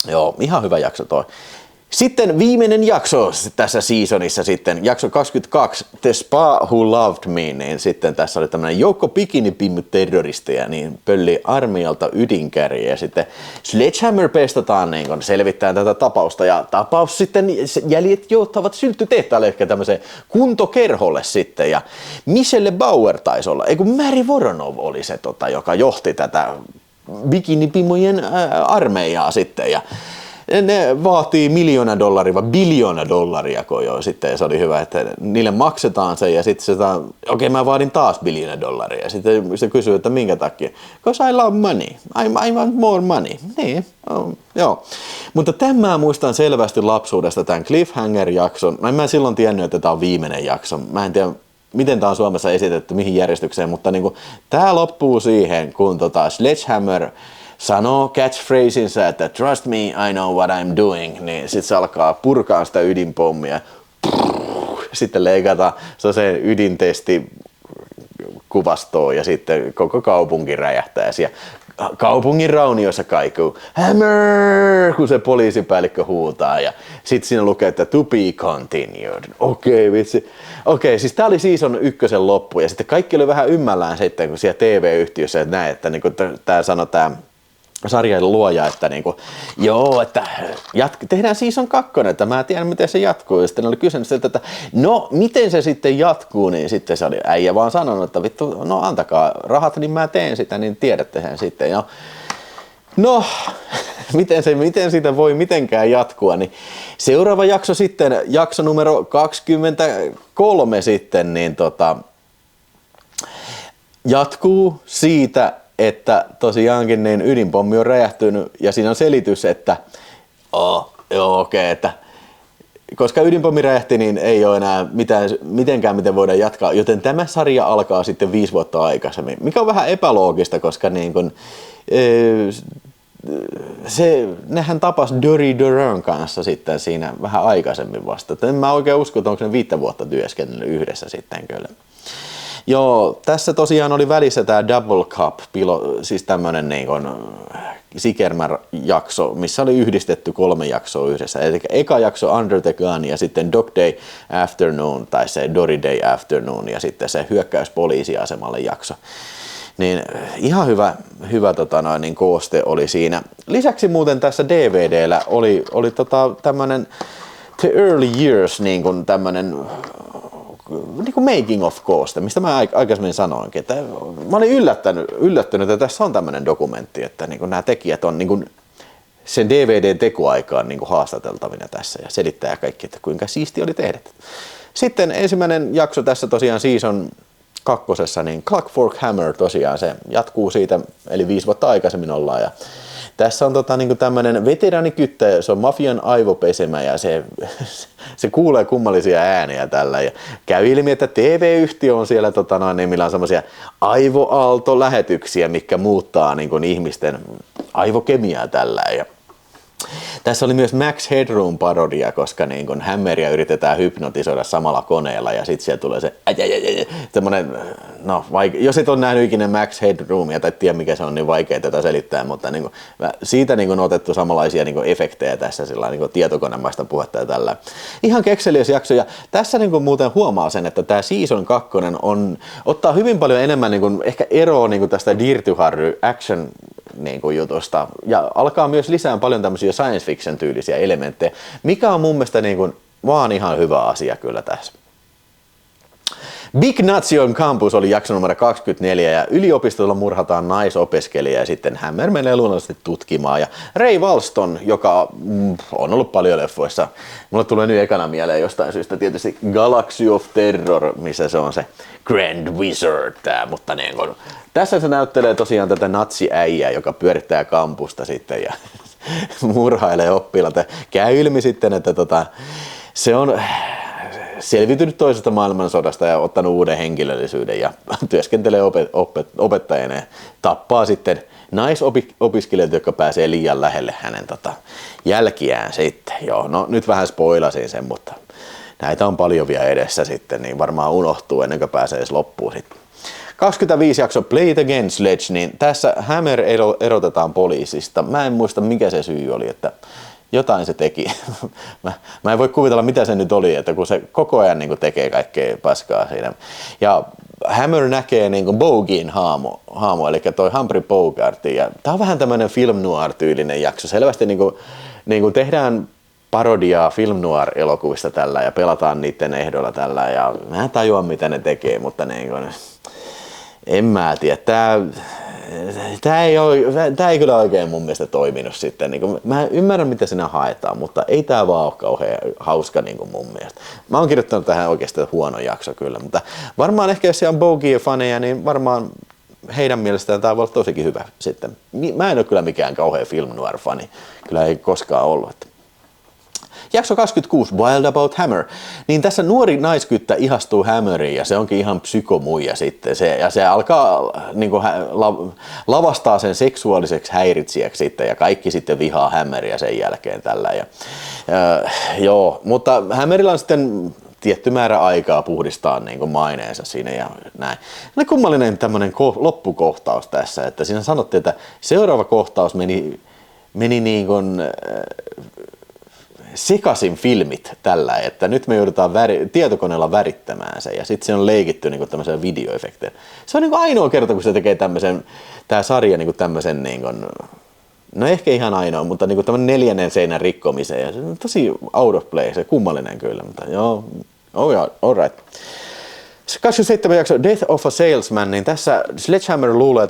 Joo, ihan hyvä jakso toi. Sitten viimeinen jakso tässä seasonissa sitten, jakso 22, The Spa Who Loved Me, niin sitten tässä oli tämmöinen joukko bikinipimmy-terroristeja, niin pölli armeijalta ydinkärjiä ja sitten Sledgehammer pestataan niin kun selvittää tätä tapausta ja tapaus sitten jäljet johtavat sylttytehtaalle ehkä tämmöiseen kuntokerholle sitten ja Michelle Bauer taisi olla, ei kun Mary Voronov oli se joka johti tätä bikinipimmojen armeijaa sitten ja ne vaatii $1 miljoonaa vai $1 biljoona jo sitten ja se oli hyvä, että niille maksetaan se ja sitten se okei, mä vaadin taas $1 biljoona ja sitten se kysyy, että minkä takia, because I love money, I want more money, niin, joo. Mutta tämän mä muistan selvästi lapsuudesta tämän Cliffhanger-jakson, mä en silloin tiennyt, että tämä on viimeinen jakso, mä en tiedä miten tämä on Suomessa esitetty, mihin järjestykseen, mutta niin tämä loppuu siihen, kun Sledgehammer sanoo catchphrasinsa, että trust me, I know what I'm doing, niin sitten se alkaa purkaa sitä ydinpommia. Sitten leikataan se ydintesti kuvastoon ja sitten koko kaupunki räjähtää ja kaupungin raunioissa kaikuu Hammer, kun se poliisipäällikkö huutaa ja sitten siinä lukee, että to be continued. Okei, vitsi. Okei, siis tää oli season 1 loppu ja sitten kaikki oli vähän ymmällään sitten, kun siellä TV-yhtiössä näin, että niin tää sanoi tää sarjan luoja, että niinku, joo, että tehdään season 2, että mä tiedän miten se jatkuu. Ja sitten oli kysynyt siltä, että no miten se sitten jatkuu, niin sitten se oli äijä vaan sanonut, että vittu, no antakaa rahat, niin mä teen sitä, niin tiedätte sen sitten. Ja no, miten siitä voi mitenkään jatkua, niin seuraava jakso sitten, jakso numero 23 sitten, niin jatkuu siitä, että niin ydinpommi on räjähtynyt ja siinä on selitys, että että koska ydinpommi räjähti, niin ei ole enää mitenkään miten voidaan jatkaa, joten tämä sarja alkaa sitten 5 vuotta aikaisemmin, mikä on vähän epäloogista, koska niin kun, nehän tapas Dory Doran kanssa sitten siinä vähän aikaisemmin vasta. En mä oikein usko, että onko ne 5 vuotta työskennellyt yhdessä sitten kyllä. Joo, tässä tosiaan oli välissä tämä Double Cup, siis tämmönen niin kuin Sikermär-jakso, missä oli yhdistetty 3 jaksoa yhdessä. Eli eka jakso Under the Gun ja sitten Dog Day Afternoon tai se Dory Day Afternoon ja sitten se hyökkäys poliisiasemalle jakso. Niin ihan hyvä niin kooste oli siinä. Lisäksi muuten tässä DVDllä oli tämmönen The Early Years niin kuin tämmönen niin making of kooste, mistä mä aikaisemmin sanoinkin, että mä olin yllättynyt, että tässä on tämmöinen dokumentti, että niin nämä tekijät on niin sen DVD-tekoaikaan niin haastateltavina tässä ja selittää kaikki, että kuinka siisti oli tehdä. Sitten ensimmäinen jakso tässä tosiaan season 2, niin Clockfork Hammer tosiaan se jatkuu siitä, eli 5 vuotta aikaisemmin ollaan ja tässä on niin tämmöinen veteraanikyttäjä, se on mafian aivopesemä ja se kuulee kummallisia ääniä tällä ja käy ilmi, että TV-yhtiö on siellä millä on semmoisia aivoaaltolähetyksiä, mitkä muuttaa niin ihmisten aivokemiaa tällä ja tässä oli myös Max Headroom-parodia, koska niin kun Hammeria yritetään hypnotisoida samalla koneella ja sitten siellä tulee se semmoinen, no jos et ole nähnyt ikinä Max Headroomia tai tiedä mikä se on, niin vaikea tätä selittää, mutta niin kun, siitä niin kun on otettu samanlaisia niin kun efektejä tässä sillä niin kun tietokonemaista puhetta ja tällä. Ihan kekseliäs jakso ja tässä niin kun muuten huomaa sen, että tämä season 2 ottaa hyvin paljon enemmän niin kun ehkä eroa niin kun tästä Dirty Harry action niin kuin jutusta ja alkaa myös lisää paljon tämmöisiä science fiction tyylisiä elementtejä, mikä on mun mielestä niin kuin vaan ihan hyvä asia kyllä tässä. Big Nation Campus oli jakso numero 24 ja yliopistolla murhataan naisopiskelija ja sitten Hammer menee luonnollisesti tutkimaan. Ja Ray Walston, joka on ollut paljon leffoissa, mulle tulee nyt ekana mieleen jostain syystä tietysti Galaxy of Terror, missä se on se Grand Wizard, mutta niin kun, tässä se näyttelee tosiaan tätä natsiäijää, joka pyörittää kampusta sitten ja murhailee oppilaita. Käy ilmi sitten, että se on selviytynyt toisesta maailmansodasta ja ottanut uuden henkilöllisyyden ja työskentelee opettajana ja tappaa sitten naisopiskelijoita, jotka pääsee liian lähelle hänen jälkiään sitten. Joo, no nyt vähän spoilasin sen, mutta näitä on paljon vielä edessä sitten, niin varmaan unohtuu ennen kuin pääsee edes loppuun sitten. 25 jakso Play It Again Sledge, niin tässä Hammer erotetaan poliisista. Mä en muista mikä se syy oli, että jotain se teki. Mä en voi kuvitella mitä se nyt oli, että kun se koko ajan niin kuin tekee kaikkea paskaa siinä. Ja Hammer näkee niin kuin Bogien haamo, eli toi Humphrey Bogart. Ja tää on vähän tämmönen film noir-tyylinen jakso. Selvästi niin kuin tehdään parodiaa film noir-elokuvista tällä ja pelataan niiden ehdolla tällä. Ja mä en tajua mitä ne tekee, mutta niin kuin, en mä tiedä. Tää ei kyllä oikein mun mielestä toiminut sitten. Niin mä ymmärrän mitä siinä haetaan, mutta ei tää vaan ole kauhean hauska niin mun mielestä. Mä oon kirjoittanut tähän oikeastaan huono jakso kyllä, mutta varmaan ehkä jos siellä on Bogie-faneja, niin varmaan heidän mielestään tää voi olla tosikin hyvä sitten. Mä en ole kyllä mikään kauhean film noir-fani. Kyllä ei koskaan ollut. Jakso 26, Wild About Hammer. Niin tässä nuori naiskyttä ihastuu Hammeriin ja se onkin ihan psykomuija sitten. Se alkaa niin kuin, lavastaa sen seksuaaliseksi häiritsijäksi sitten ja kaikki sitten vihaa Hammeria sen jälkeen tällä. Joo, mutta Hammerilla on sitten tietty määrä aikaa puhdistaa niin kuin maineensa siinä ja näin. No kummallinen tämmöinen loppukohtaus tässä, että siinä sanottiin, että seuraava kohtaus meni niin kuin sekaisin filmit tällä, että nyt me joudutaan tietokoneella värittämään se ja sitten se on leikitty niinku tämmöisen videoefekteen. Se on niinku ainoa kerta, kun se tekee tämmöisen, tää sarja niinku tämmöisen niinku, no ehkä ihan ainoa, mutta niinku tämmöinen 4. seinän rikkomiseen ja se on tosi out of place, se kummallinen kyllä, mutta joo, all right. 27 jakso Death of a Salesman, niin tässä Sledgehammer luulee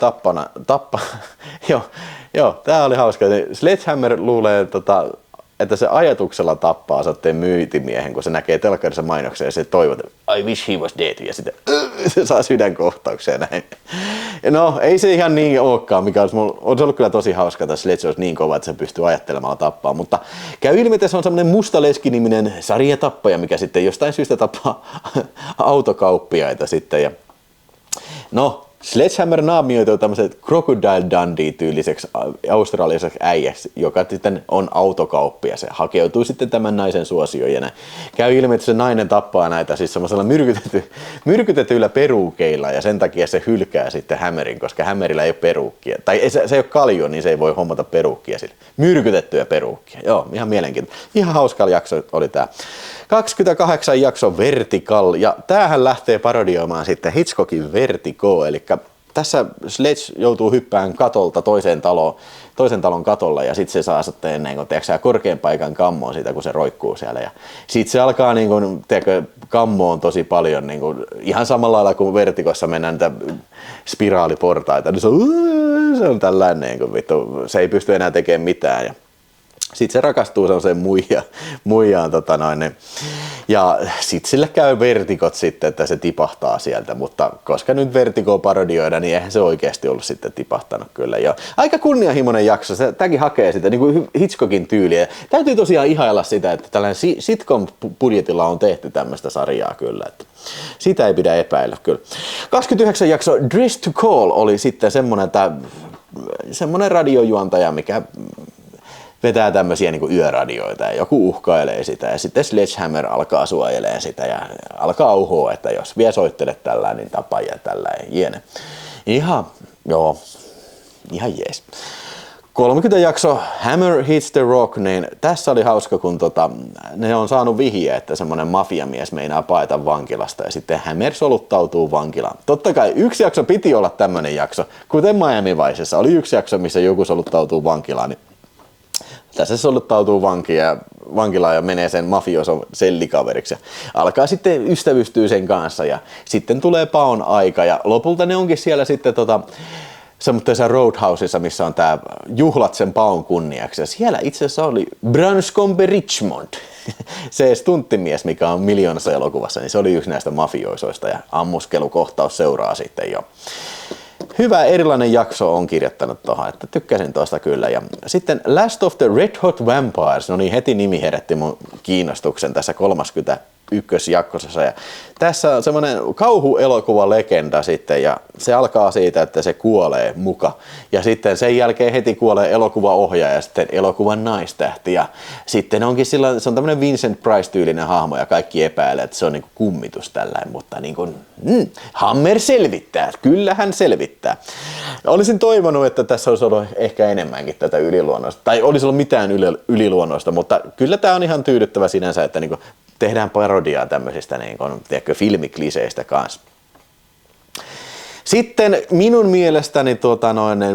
joo, tää oli hauska. Sledgehammer luulee että se ajatuksella tappaa satteen myytimiehen, kun se näkee telkkarissa mainoksen ja se toivoo, I wish he was dead, ja sitten se saa sydänkohtauksia näin. No, ei se ihan niin olekaan, mikä olisi ollut kyllä tosi hauska, että Sledge olisi niin kova, että se pystyy ajattelemalla tappaa, mutta käy ilmi, että se on semmoinen Mustaleski-niminen sarjatappaja, mikä sitten jostain syystä tappaa autokauppiaita sitten, ja no, Sledgehammer naamioituu tämmöiset Crocodile Dundee-tyyliseksi australialaiseksi äijäksi, joka sitten on autokauppia. Se hakeutuu sitten tämän naisen suosioon ja näin. Käy ilmi, että se nainen tappaa näitä siis semmoisella myrkytetyillä peruukeilla ja sen takia se hylkää sitten Hammerin, koska Hammerillä ei ole peruukkia. Tai se ei ole kalju, niin se ei voi hommata peruukkia sille. Myrkytettyjä peruukkia. Joo, ihan mielenkiintoinen. Ihan hauska jakso oli tää. 28 jakso Vertical, ja tämähän lähtee parodioimaan sitten Hitchcockin Vertigo, eli tässä Sledge joutuu hyppään katolta toisen talon katolla, ja sitten se saa sitten niin korkean paikan kammoon siitä, kun se roikkuu siellä, ja sitten se alkaa niin kuin, kammoon tosi paljon, niin kuin, ihan samalla lailla kuin Vertigossa mennään niitä spiraaliportaita, niin se on tällainen, niin kuin, vittu, se ei pysty enää tekemään mitään, ja sitten se rakastuu sellaiseen muijaan ja sitten sille käy vertikot sitten, että se tipahtaa sieltä, mutta koska nyt Vertigoa parodioidaan, niin eihän se oikeasti ollut sitten tipahtanut kyllä. Ja aika kunnianhimoinen jakso, tämäkin hakee sitä niin kuin Hitchcockin tyyliä. Täytyy tosiaan ihailla sitä, että tällainen sitcom-budjetilla on tehty tämmöistä sarjaa kyllä, että sitä ei pidä epäillä kyllä. 29 jakso Dress to Call oli sitten semmoinen radiojuontaja, mikä vetää tämmöisiä niin kuin yöradioita ja joku uhkailee sitä ja sitten Sledgehammer alkaa suojelemaan sitä ja alkaa uhoa, että jos vielä soittelet tällä niin tapa ja tällä jene. Ihan jees. 30 jakso Hammer Hits the Rock, niin tässä oli hauska, kun ne on saanut vihjeä, että semmoinen mafiamies meinaa paeta vankilasta ja sitten Hammer soluttautuu vankilaan. Totta kai yksi jakso piti olla tämmöinen jakso, kuten Miami Vicessa oli yksi jakso, missä joku soluttautuu vankilaan, niin Tässä se soluttautuu vankilaan ja menee sen mafioson sellikaveriksi ja alkaa sitten ystävystyä sen kanssa ja sitten tulee paon aika ja lopulta ne onkin siellä sitten semmoisessa Roadhouseissa, missä on tää juhlat sen paon kunniaksi ja siellä itse asiassa oli Branscombe Richmond, se stunttimies, mikä on Miljoonassa elokuvassa, niin se oli yksi näistä mafioisoista ja ammuskelukohtaus seuraa sitten jo. Hyvä erilainen jakso on kirjoittanut tuohon, että tykkäsin tuosta kyllä. Ja sitten Last of the Red Hot Vampires, no niin heti nimi herätti mun kiinnostuksen tässä 31. jaksossa. Ja tässä on semmoinen kauhuelokuva-legenda sitten ja se alkaa siitä, että se kuolee muka. Ja sitten sen jälkeen heti kuolee elokuvaohjaaja ja sitten elokuvan naistähti. Ja sitten onkin sillä, se on tämmöinen Vincent Price-tyylinen hahmo ja kaikki epäilee, että se on niinku kummitus tällainen, mutta niin kuin, Hammer selvittää, kyllä hän selvittää. Olisin toivonut, että tässä olisi ollut ehkä enemmänkin tätä yliluonnoista, tai olisi ollut mitään yliluonnoista, mutta kyllä tämä on ihan tyydyttävä sinänsä, että niinku tehdään parodiaa tämmöisistä niin kuin, tiedätkö, filmikliseistä kanssa. Sitten minun mielestäni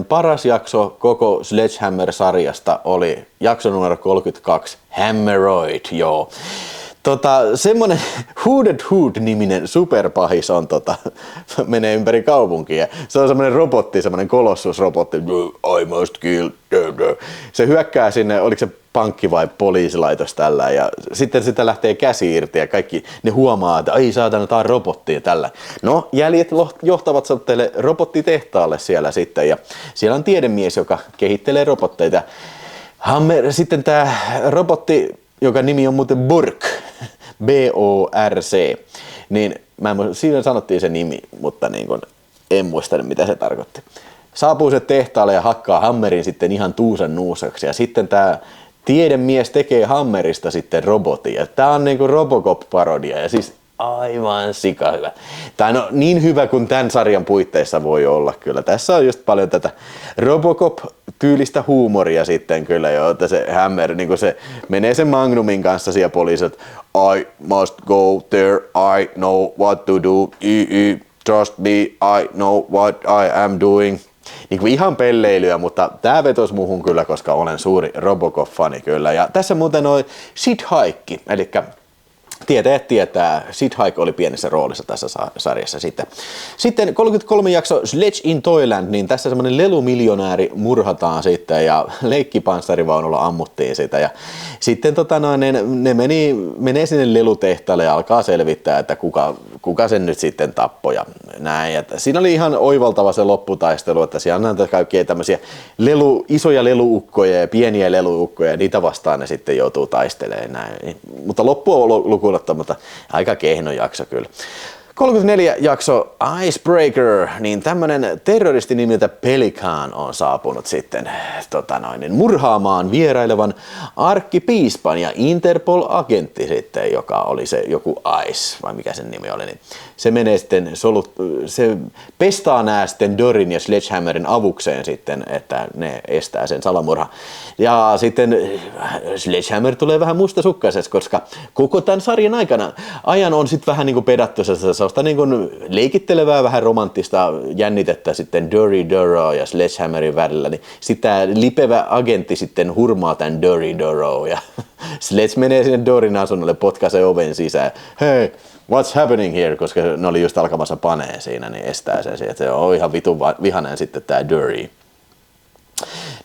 paras jakso koko Sledgehammer-sarjasta oli jakso numero 32, Hammeroid, joo. Semmonen Hooded Hood-niminen superpahis on menee ympäri kaupunkia. Se on semmonen robotti, semmonen kolossusrobotti. I must kill. Se hyökkää sinne, oliko se pankki vai poliisilaitos tällä ja sitten sitä lähtee käsi irti ja kaikki ne huomaa, että ai saatana, tää on robotti ja tällä. No, jäljet johtavat teille robottitehtaalle siellä sitten ja siellä on tiedemies, joka kehittelee robotteita. Sitten tää robotti, joka nimi on muuten Bork, B-O-R-C, niin siinä sanottiin se nimi, mutta niin kun en muista mitä se tarkoitti. Saapuu se tehtaalle ja hakkaa Hammerin sitten ihan tuusan nuusaksi ja sitten tää tiedemies tekee Hammerista sitten robotin ja tää on niinku Robocop-parodia ja siis aivan sika hyvä. Tää on niin hyvä kuin tämän sarjan puitteissa voi olla kyllä. Tässä on just paljon tätä Robocop-tyylistä huumoria sitten kyllä jo, että se Hammer, niin se menee sen Magnumin kanssa siellä poliisit, I must go there, I know what to do, trust me, I know what I am doing. Niin kuin ihan pelleilyä, mutta tää vetosi muuhun kyllä, koska olen suuri Robocop-fani kyllä. Ja tässä muuten oli Sid Haikki, eli tietäjät tietää, Sid Haik oli pienessä roolissa tässä sarjassa sitten. Sitten 33 jakso Sledge in Toyland, niin tässä semmoinen lelumiljonääri murhataan sitten ja leikkipanssarivaunulla ammuttiin sitä. Ja sitten ne menee sinne lelutehtaalle ja alkaa selvittää, että kuka sen nyt sitten tappoi ja näin. Että siinä oli ihan oivaltava se lopputaistelu, että siellä on näitä kaikkia tämmöisiä isoja leluukkoja ja pieniä leluukkoja ja niitä vastaan ne sitten joutuu taistelemaan näin. Mutta loppuun mutta aika kehno jakso kyllä. 34 jakso Icebreaker, niin tämmönen terroristi nimeltä Pelican on saapunut sitten murhaamaan vierailevan arkkipiispan ja Interpol-agentti sitten, joka oli se joku Ice, vai mikä sen nimi oli, niin se menee sitten se pestaa nää sitten Dorin ja Sledgehammerin avukseen sitten, että ne estää sen salamurha. Ja sitten Sledgehammer tulee vähän mustasukkaisessa, koska koko tämän sarjan ajan on sitten vähän niinku pedattu sellaista niinku leikittelevää, vähän romanttista jännitettä sitten Dory Doro ja Sledgehammerin välillä, niin sitten lipevä agentti sitten hurmaa tämän Dory Doro ja Sledge menee sinne Dorin asunnolle, potkaisee oven sisään. Hei, what's happening here? Koska ne oli just alkamassa paneen siinä, niin estää sen. Se on ihan vitun vihainen sitten tää Dory.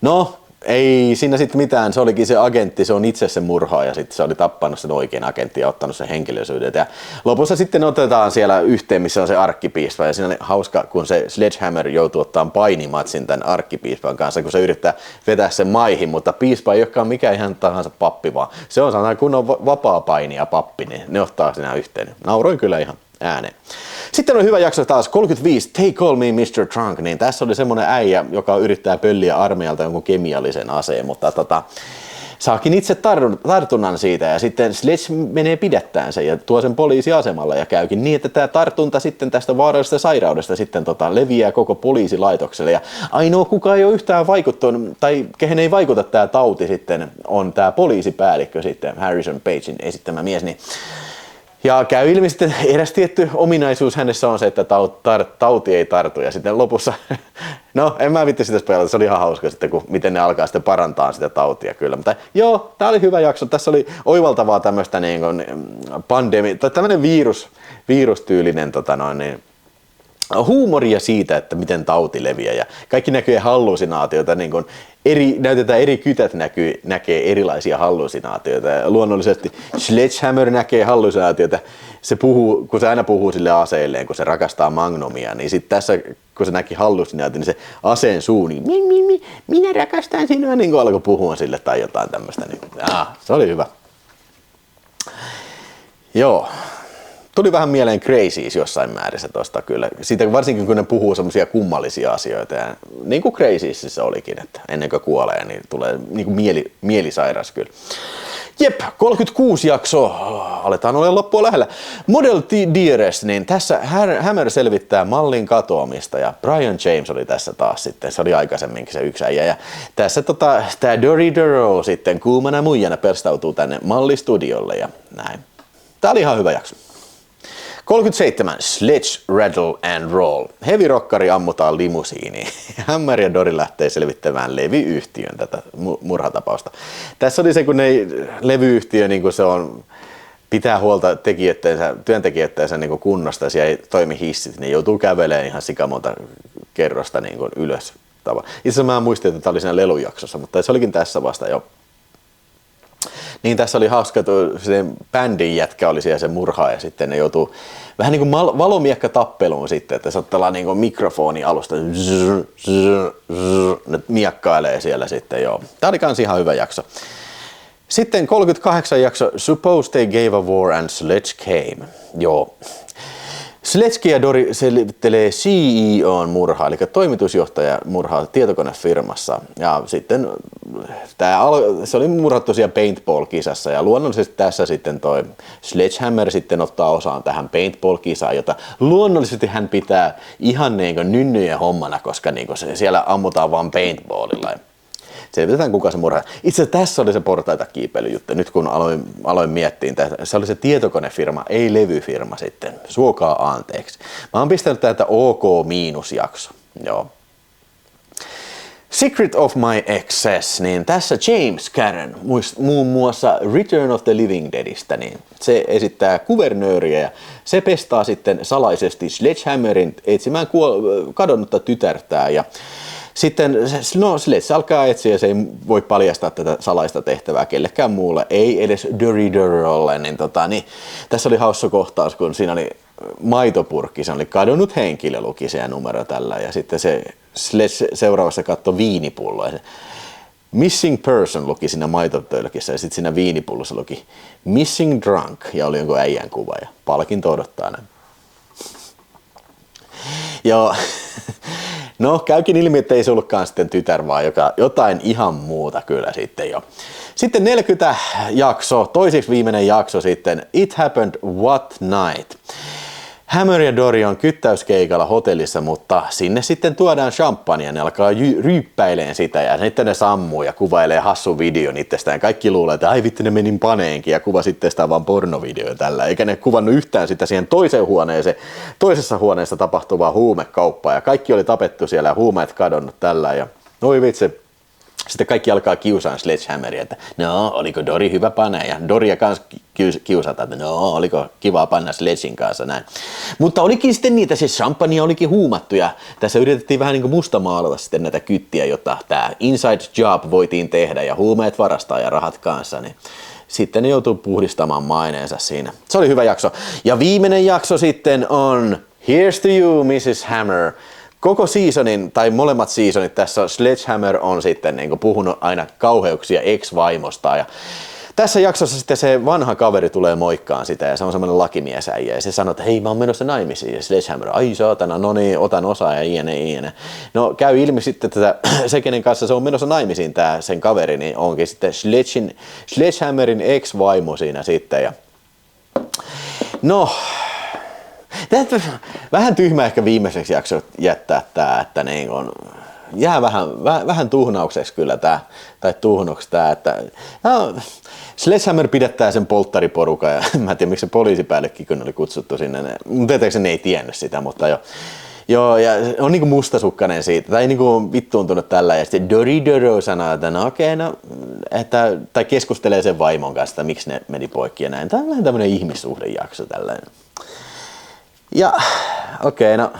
No, ei siinä sitten mitään, se olikin se agentti, se on itse se murhaaja, sitten se oli tappanut sen oikein agentti ja ottanut sen henkilöisyydet. Ja lopussa sitten otetaan siellä yhteen, missä on se arkkipiispa ja siinä on hauska, kun se Sledgehammer joutuu ottamaan painimatsin tämän arkkipiispan kanssa, kun se yrittää vetää sen maihin, mutta piispa ei olekaan mikään ihan tahansa pappi, vaan se on sellainen kunnon vapaa painija pappi, niin ne ottaa siinä yhteen. Nauroin kyllä ihan ääneen. Sitten on hyvä jakso taas 35, Take Call Me Mr. Trunk, niin tässä oli semmoinen äijä, joka yrittää pölliä armeijalta jonkun kemiallisen aseen, mutta saakin itse tartunnan siitä ja sitten Sledge menee pidättämään sen ja tuo sen poliisiasemalle ja käykin niin, että tämä tartunta sitten tästä vaarallisesta sairaudesta sitten leviää koko poliisilaitokselle ja ainoa kuka ei ole yhtään vaikuttanut tai kehen ei vaikuta tämä tauti sitten on tämä poliisipäällikkö sitten Harrison Pagein esittämä mies, niin Ja käy ilmi sitten eräs tietty ominaisuus hänessä on se, että tauti ei tartu. Ja sitten lopussa, no en mä vitti sitä pelata, se oli ihan hauska sitten, miten ne alkaa sitten parantaa sitä tautia kyllä. Mutta joo, tää oli hyvä jakso. Tässä oli oivaltavaa tämmöistä niin kuin tai tämmöinen virustyylinen huumoria siitä, että miten tauti leviää ja kaikki näkyy hallusinaatioita, niin kuin näytetään eri kytät näkee erilaisia hallusinaatioita ja luonnollisesti Sledgehammer näkee hallusinaatioita, kun se aina puhuu sille aseelleen, kun se rakastaa Magnumia, niin sitten tässä kun se näki hallusinaatio, niin se aseen suu, niin minä rakastan sinua, niin kuin alkoi puhua sille tai jotain tämmöistä, niin se oli hyvä. Joo. Tuli vähän mieleen Crazies jossain määrissä tosta kyllä. Siitä varsinkin kun ne puhuu semmoisia kummallisia asioita. Ja niin kuin Craziesissä olikin, että ennen kuin kuolee, niin tulee niin kuin mielisairas kyllä. Jep, 36 jakso. Aletaan olla loppua lähellä. Model Dearest, niin tässä Hammer selvittää mallin katoamista ja Brian James oli tässä taas sitten. Se oli aikaisemminkin se yksi äijä. Ja tässä tää Dory Duro sitten kuumana muijana perstautuu tänne mallistudiolle ja näin. Tää oli ihan hyvä jakso. 37. Sledge, Rattle and Roll. Heavy-rockari ammutaan limusiiniin. Hammer ja Dory lähtee selvittämään levyyhtiön tätä murhatapausta. Tässä oli se, kun levyyhtiö niin kun se on, pitää huolta työntekijöittensä niin kunnosta ja siellä ei toimi hissit, niin joutuu kävelemään ihan sikamonta kerrosta niin ylös. Itse asiassa mä muistin, että tämä oli siinä lelujaksossa, mutta se olikin tässä vasta jo. Niin tässä oli hauska, että se bändin jätkä oli siellä se murhaa ja sitten ne joutuu vähän niin kuin valomiekka-tappeluun sitten, että se ottaa niin kuin mikrofoni alusta, ne miekkailee siellä sitten, joo. Tämä oli kans ihan hyvä jakso. Sitten 38 jakso, Suppose They Gave a War and Sledge Came, joo. Sledge ja Dory selvittelee CEOn murhaa, eli toimitusjohtaja murhaa tietokonefirmassa. Ja sitten se oli murhattu siellä paintball-kisassa ja luonnollisesti tässä sitten toi Sledgehammer sitten ottaa osaan tähän paintball-kisaan, jota luonnollisesti hän pitää ihan niin kuin nynnyjen hommana, koska niin kuin siellä ammutaan vaan paintballilla. Selvitetään kuka se murhaa. Itse asiassa tässä oli se portaita kiipeilyjuttu. Nyt kun aloin miettiä, se oli se tietokonefirma, ei levyfirma sitten. Suokaa anteeksi. Mä oon pistänyt täältä OK-jakso. Joo. Secret of My Excess, niin tässä James Karen, muun muassa Return of the Living Deadistä, niin se esittää kuvernööriä ja se pestaa sitten salaisesti Sledgehammerin etsimään kadonnutta tytärtään ja sitten Sledge alkaa etsiä ja se ei voi paljastaa tätä salaista tehtävää kellekään muulle, ei edes Dory Durolle. Niin tässä oli hauska kohtaus, kun siinä oli maitopurkki, se oli kadonnut henkilö, luki se numero tällä. Ja sitten se Sledge seuraavassa katsoi viinipulloa. Missing person luki siinä maitotölkissä ja sitten siinä viinipullossa luki Missing drunk ja oli jonkun äijän kuva ja palkinto odottaa näin. Joo. No, käykin ilmi, että ei se ollutkaan sitten tytär, vaan jotain ihan muuta kyllä sitten jo. Sitten 40 jakso, toiseksi viimeinen jakso sitten, It Happened What Night. Hammer ja Dory on kyttäyskeikalla hotellissa, mutta sinne sitten tuodaan champagnea ja ne alkaa ryyppäileen sitä ja sitten ne sammuu ja kuvailee hassun videon itsestään. Kaikki luulee, että ai vittu ne menin paneenkin ja kuva sitten sitä vaan pornovideo tällä. Eikä ne kuvannut yhtään sitä siihen toiseen huoneeseen, toisessa huoneessa tapahtuvaa huumekauppaa ja kaikki oli tapettu siellä ja huumeet kadonnut tällä ja oi vitsi. Sitten kaikki alkaa kiusaan Sledgehammeria, että no, oliko Dory hyvä pane? Ja Dorya kanssa kiusataan, että no, oliko kiva panna Sledgein kanssa näin. Mutta olikin sitten niitä, se champagne olikin huumattu ja tässä yritettiin vähän niin kuin mustamaalata sitten näitä kyttiä, jotta tämä inside job voitiin tehdä ja huumeet varastaa ja rahat kanssa, niin sitten ne joutuu puhdistamaan maineensa siinä. Se oli hyvä jakso. Ja viimeinen jakso sitten on Here's to you, Mrs. Hammer. Koko seasonin, tai molemmat seasonit tässä Sledgehammer on sitten niin kuin puhunut aina kauheuksia ex-vaimosta. Ja tässä jaksossa sitten se vanha kaveri tulee moikkaan sitä ja se on semmoinen lakimiesäijä ja se sanoo, että hei mä oon menossa naimisiin ja Sledgehammer, ai saatana, no niin, otan osaa ja iene. No käy ilmi sitten, että se kenen kanssa se on menossa naimisiin tää sen kaveri, niin onkin sitten Sledgehammerin ex-vaimo siinä sitten ja no... Vähän tyhmä ehkä viimeiseksi jakso jättää tää, että niin on, jää vähän tuhnaukseksi kyllä tää, tai tuhnoksi tää, että Sledgehammer pidättää sen polttariporukan ja mä en tiedä miksi se poliisipäällekin kun oli kutsuttu sinne, mutta tietääkseni ne ei tiennyt sitä, mutta joo, ja on niinku mustasukkainen siitä, tai niinku vittuuntunut tällä, ja sitten Doro sanoo, että no okei, no, tai keskustelee sen vaimon kanssa, että miksi ne meni poikki ja näin. Tämä on vähän tämmönen ihmissuhdejakso tällainen. Ja okei, no.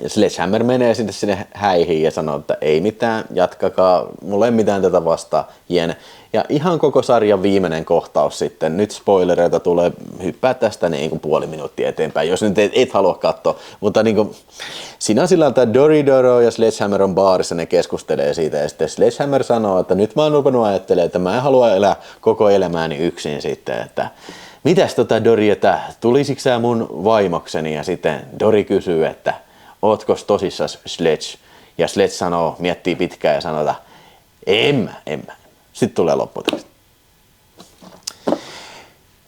Sledgehammer menee sinne häihin ja sanoo, että ei mitään, jatkakaa, mulla ei mitään tätä vastaan, jene. Ja ihan koko sarjan viimeinen kohtaus sitten, nyt spoilereita tulee, hyppää tästä niin kuin puoli minuuttia eteenpäin, jos nyt et halua katsoa, mutta niin kuin, siinä on sillä että Doro ja Sledgehammer on baarissa, ne keskustelee siitä ja sitten Sledgehammer sanoo, että nyt mä oon ruvennut ajattelemaan, että mä en halua elää koko elämääni yksin sitten, että mitäs Dori, että tulisitko sä mun vaimokseni ja sitten Dori kysyy, että ootko tosissas Sledge? Ja Sledge sanoo, miettii pitkään ja sanoo, että en mä. Sitten tulee lopputeksti.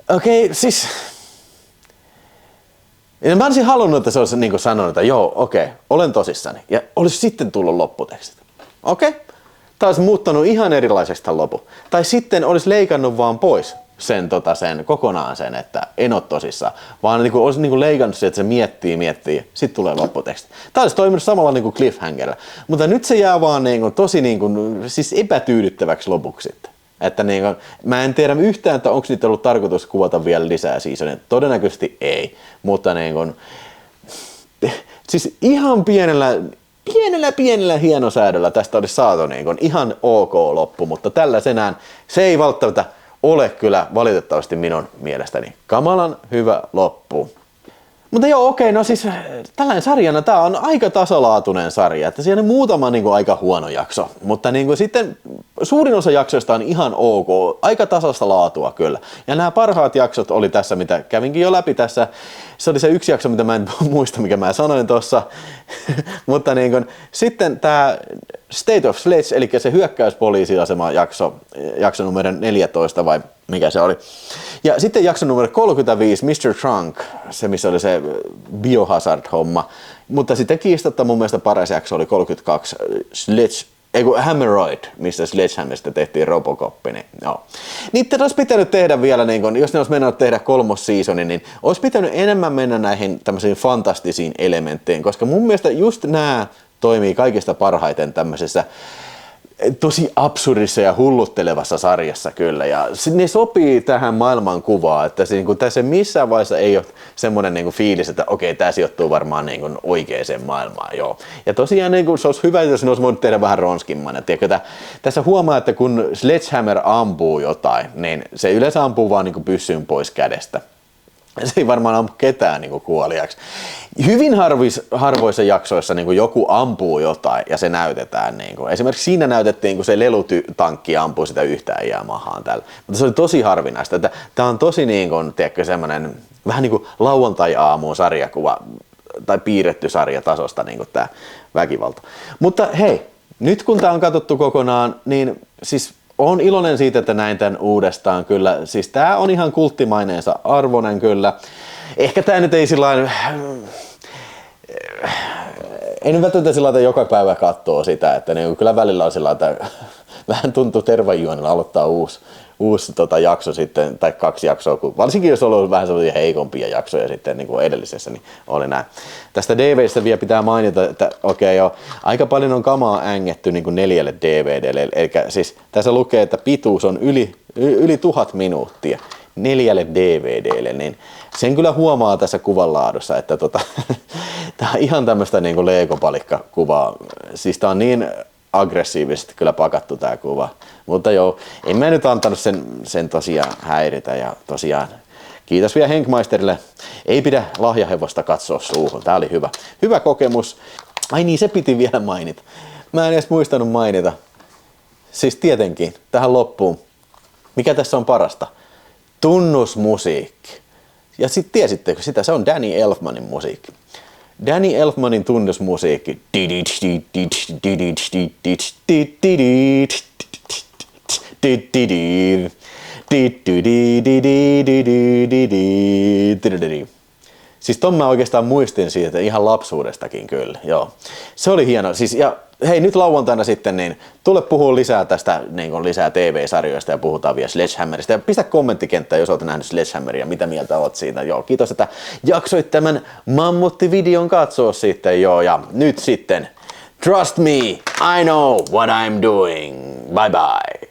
Okei, siis mä olisin halunnut, että se olisi niin kuin sanonut, että joo, okei, olen tosissani. Ja olisi sitten tullut lopputekstit. Okei? Tai olisi muuttanut ihan erilaiseksi tämän lopun. Tai sitten olisi leikannut vaan pois sen kokonaan sen, että en ole tosissaan. Vaan niin kuin, olisi niin kuin leikannut sen, että se miettii, sitten tulee lopputeksti. Tämä olisi toiminut samalla niin kuin cliffhangerilla. Mutta nyt se jää vaan niin kuin, tosi niin kuin, siis epätyydyttäväksi lopuksi sitten. Että niin kuin, mä en tiedä yhtään, että onko niitä ollut tarkoitus kuvata vielä lisää seasonia. Todennäköisesti ei. Mutta niin kuin, siis ihan pienellä hienosäädöllä tästä olisi saatu niin kuin ihan ok loppu, mutta tällaisenään se ei välttämättä ole kyllä valitettavasti minun mielestäni kamalan hyvä loppu. Mutta joo, okei, no siis tällainen sarjana, tää on aika tasalaatuinen sarja, että siinä on muutama niin kuin, aika huono jakso, mutta niin kuin, sitten suurin osa jaksoista on ihan ok, aika tasasta laatua kyllä. Ja nämä parhaat jaksot oli tässä, mitä kävinkin jo läpi tässä. Se oli se yksi jakso, mitä mä en muista, mikä mä sanoin tuossa. Mutta niin kuin, sitten tämä State of Sledge, eli se hyökkäyspoliisiasema jakso numero 14 vai mikä se oli. Ja sitten jakso numero 35, Mr. Trunk, se missä oli se biohazard-homma. Mutta sitten kiistatta mun mielestä paras jakso oli 32, Hammeroid, missä Sledgehammerista tehtiin Robocop. Niin, joo. Niitä olisi pitänyt tehdä vielä, niin kun, jos ne olisi mennyt tehdä kolmosseasonin, niin olisi pitänyt enemmän mennä näihin tämmöisiin fantastisiin elementteihin, koska mun mielestä just nämä toimii kaikista parhaiten tämmöisessä tosi absurdissa ja hulluttelevassa sarjassa kyllä, ja ne sopii tähän maailmankuvaan, että se, niin tässä missään vaiheessa ei ole semmoinen niin fiilis, että okei, tämä sijoittuu varmaan niin oikeaan maailmaan, joo. Ja tosiaan niin se olisi hyvä, jos ne olisi voinut tehdä vähän ronskimman, että tässä huomaa, että kun Sledgehammer ampuu jotain, niin se yleensä ampuu vaan niin pyssyn pois kädestä. Se ei varmaan ampu ketään niin kuoliaksi. Hyvin harvoissa jaksoissa niin joku ampuu jotain ja se näytetään. Niin esimerkiksi siinä näytettiin, kun se lelutankki ampuu sitä yhtä äijää mahaan tällä. Mutta se oli tosi harvinaista. Tämä on tosi niin kuin, tiedätkö, semmoinen vähän niin kuin lauantai-aamuun sarjakuva tai piirretty sarjatasosta niin kuin tämä väkivalta. Mutta hei, nyt kun tämä on katsottu kokonaan, niin siis olen iloinen siitä, että näin tämän uudestaan kyllä. Siis tää on ihan kulttimaineensa arvoinen kyllä. Ehkä tää nyt ei sillain ei nyt välttämättä sillä, että joka päivä katsoo sitä, että niin kyllä välillä on sillä, että vähän tuntuu tervajuonilla aloittaa uusi jakso sitten, tai 2 jaksoa, varsinkin jos on ollut vähän sellaisia heikompia jaksoja sitten niin kuin edellisessä, niin oli näin. Tästä DVDstä vielä pitää mainita, että okei, joo, aika paljon on kamaa ängetty niin kuin 4 DVDlle, eli siis tässä lukee, että pituus on yli 1000 minuuttia 4 DVDlle, niin sen kyllä huomaa tässä kuvanlaadussa, että tämä on ihan tämmöistä niin kuin Lego-palikkakuvaa, siis tämä on niin aggressiivisesti kyllä pakattu tää kuva. Mutta joo, en mä nyt antanut sen tosiaan häiritä ja tosiaan kiitos vielä Henkmeisterille. Ei pidä lahjahevosta katsoa suuhun. Tää oli hyvä kokemus. Ai niin, se piti vielä mainita. Mä en edes muistanut mainita. Siis tietenkin, tähän loppuun. Mikä tässä on parasta? Tunnusmusiikki. Ja sit tiesittekö sitä? Se on Danny Elfmanin musiikki. Danny Elfmanin tunnusmusiikki. Siis ton mä oikeastaan muistin siitä ihan lapsuudestakin kyllä, joo. Se oli hieno. Siis, ja hei, nyt lauantaina sitten, niin tule puhua lisää tästä, niin kuin lisää TV-sarjoista ja puhutaan vielä Sledgehammerista. Ja pistä kommenttikenttään, jos olet nähnyt Sledgehammeria, mitä mieltä olet siitä. Joo, kiitos, että jaksoit tämän mammuttivideon katsoa sitten, joo. Ja nyt sitten, trust me, I know what I'm doing. Bye bye.